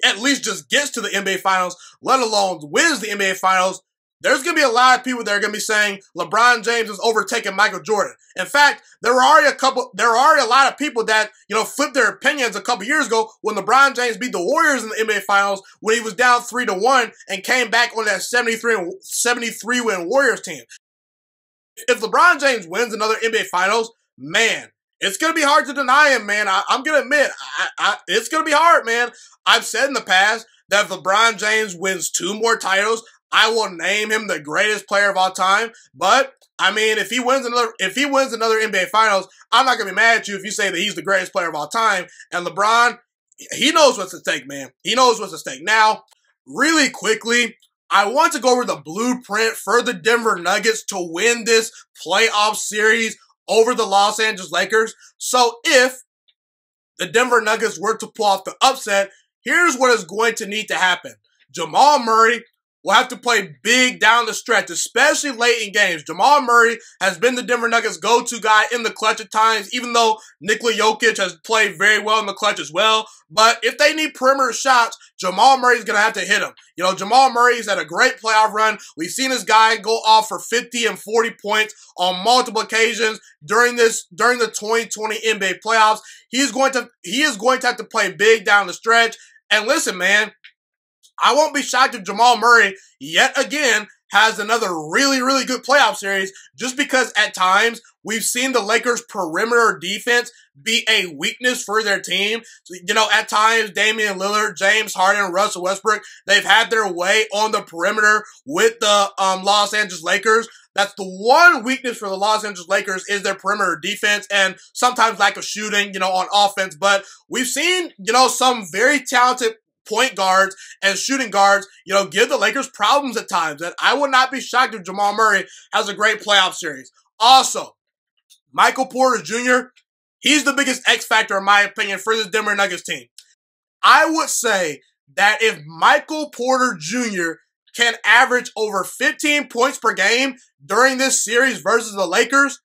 at least just gets to the NBA Finals, let alone wins the NBA Finals, there's going to be a lot of people that are going to be saying LeBron James has overtaken Michael Jordan. In fact, there were already a lot of people that, you know, flipped their opinions a couple years ago when LeBron James beat the Warriors in the NBA Finals when he was down 3-1 and came back on that 73 win Warriors team. If LeBron James wins another NBA Finals, man, it's going to be hard to deny him, man. I'm going to admit, it's going to be hard, man. I've said in the past that if LeBron James wins 2 more titles, I will name him the greatest player of all time. But I mean, if he wins another NBA Finals, I'm not gonna be mad at you if you say that he's the greatest player of all time. And LeBron, he knows what's at stake, man. He knows what's at stake. Now, really quickly, I want to go over the blueprint for the Denver Nuggets to win this playoff series over the Los Angeles Lakers. So if the Denver Nuggets were to pull off the upset, here's what is going to need to happen. Jamal Murray will have to play big down the stretch, especially late in games. Jamal Murray has been the Denver Nuggets' go-to guy in the clutch at times, even though Nikola Jokic has played very well in the clutch as well. But if they need perimeter shots, Jamal Murray's going to have to hit them. You know, Jamal Murray's had a great playoff run. We've seen this guy go off for 50 and 40 points on multiple occasions during the 2020 NBA playoffs. He is going to have to play big down the stretch. And listen, man, I won't be shocked if Jamal Murray, yet again, has another really, really good playoff series, just because at times we've seen the Lakers' perimeter defense be a weakness for their team. So, you know, at times, Damian Lillard, James Harden, Russell Westbrook, they've had their way on the perimeter with the Los Angeles Lakers. That's the one weakness for the Los Angeles Lakers is their perimeter defense and sometimes lack of shooting, you know, on offense. But we've seen, you know, some very talented point guards and shooting guards, you know, give the Lakers problems at times. And I would not be shocked if Jamal Murray has a great playoff series. Also, Michael Porter Jr., he's the biggest X factor, in my opinion, for this Denver Nuggets team. I would say that if Michael Porter Jr. can average over 15 points per game during this series versus the Lakers,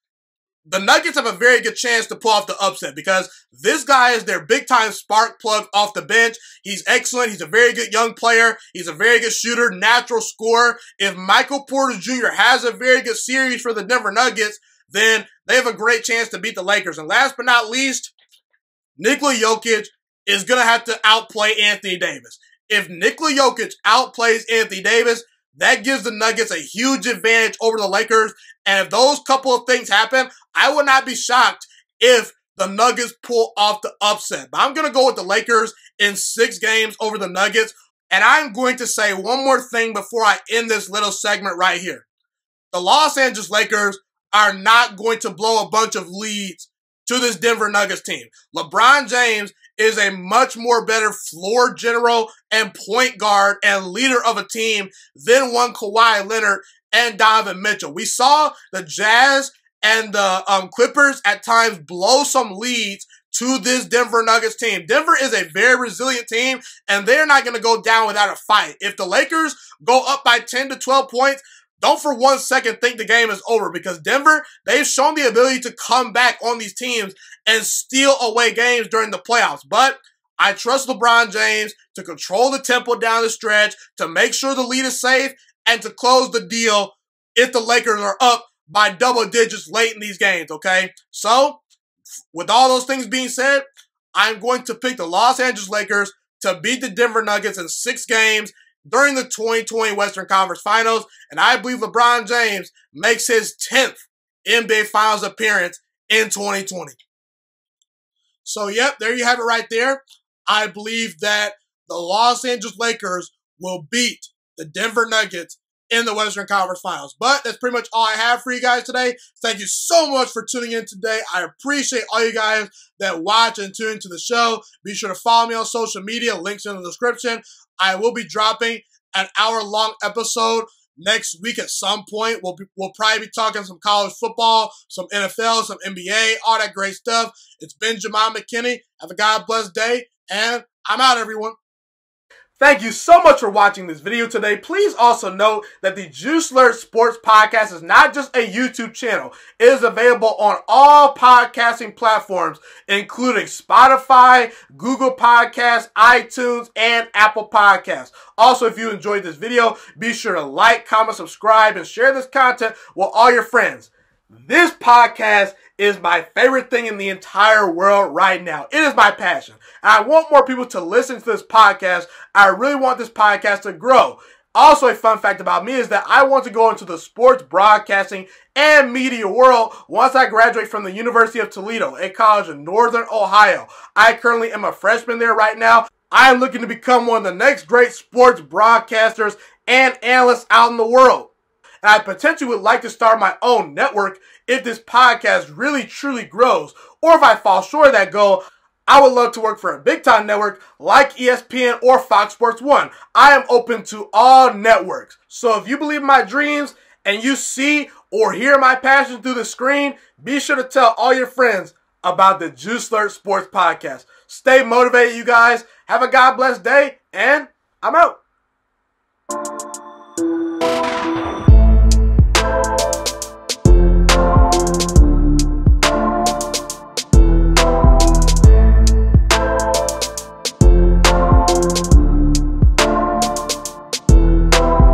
the Nuggets have a very good chance to pull off the upset because this guy is their big-time spark plug off the bench. He's excellent. He's a very good young player. He's a very good shooter, natural scorer. If Michael Porter Jr. has a very good series for the Denver Nuggets, then they have a great chance to beat the Lakers. And last but not least, Nikola Jokic is going to have to outplay Anthony Davis. If Nikola Jokic outplays Anthony Davis, that gives the Nuggets a huge advantage over the Lakers. And if those couple of things happen, I would not be shocked if the Nuggets pull off the upset. But I'm going to go with the Lakers in 6 games over the Nuggets. And I'm going to say one more thing before I end this little segment right here. The Los Angeles Lakers are not going to blow a bunch of leads to this Denver Nuggets team. LeBron James is a much more better floor general and point guard and leader of a team than one Kawhi Leonard and Donovan Mitchell. We saw the Jazz and the Clippers at times blow some leads to this Denver Nuggets team. Denver is a very resilient team, and they're not going to go down without a fight. If the Lakers go up by 10 to 12 points, don't for 1 second think the game is over, because Denver, they've shown the ability to come back on these teams and steal away games during the playoffs. But I trust LeBron James to control the tempo down the stretch, to make sure the lead is safe, and to close the deal if the Lakers are up by double digits late in these games, okay? So, with all those things being said, I'm going to pick the Los Angeles Lakers to beat the Denver Nuggets in 6 games during the 2020 Western Conference Finals, and I believe LeBron James makes his 10th NBA Finals appearance in 2020. So, yep, there you have it right there. I believe that the Los Angeles Lakers will beat the Denver Nuggets in the Western Conference Finals. But that's pretty much all I have for you guys today. Thank you so much for tuning in today. I appreciate all you guys that watch and tune into the show. Be sure to follow me on social media. Links in the description. I will be dropping an hour-long episode next week at some point. We'll probably be talking some college football, some NFL, some NBA, all that great stuff. It's been Jamal McKinney. Have a God bless day, and I'm out, everyone. Thank you so much for watching this video today. Please also note that the Juice Alert Sports Podcast is not just a YouTube channel. It is available on all podcasting platforms, including Spotify, Google Podcasts, iTunes, and Apple Podcasts. Also, if you enjoyed this video, be sure to like, comment, subscribe, and share this content with all your friends. This podcast is my favorite thing in the entire world right now. It is my passion. And I want more people to listen to this podcast. I really want this podcast to grow. Also, a fun fact about me is that I want to go into the sports broadcasting and media world once I graduate from the University of Toledo, a college in Northern Ohio. I currently am a freshman there right now. I am looking to become one of the next great sports broadcasters and analysts out in the world. And I potentially would like to start my own network if this podcast really truly grows. Or if I fall short of that goal, I would love to work for a big-time network like ESPN or Fox Sports 1. I am open to all networks. So if you believe in my dreams and you see or hear my passion through the screen, be sure to tell all your friends about the Juice Alert Sports Podcast. Stay motivated, you guys. Have a God bless day, and I'm out.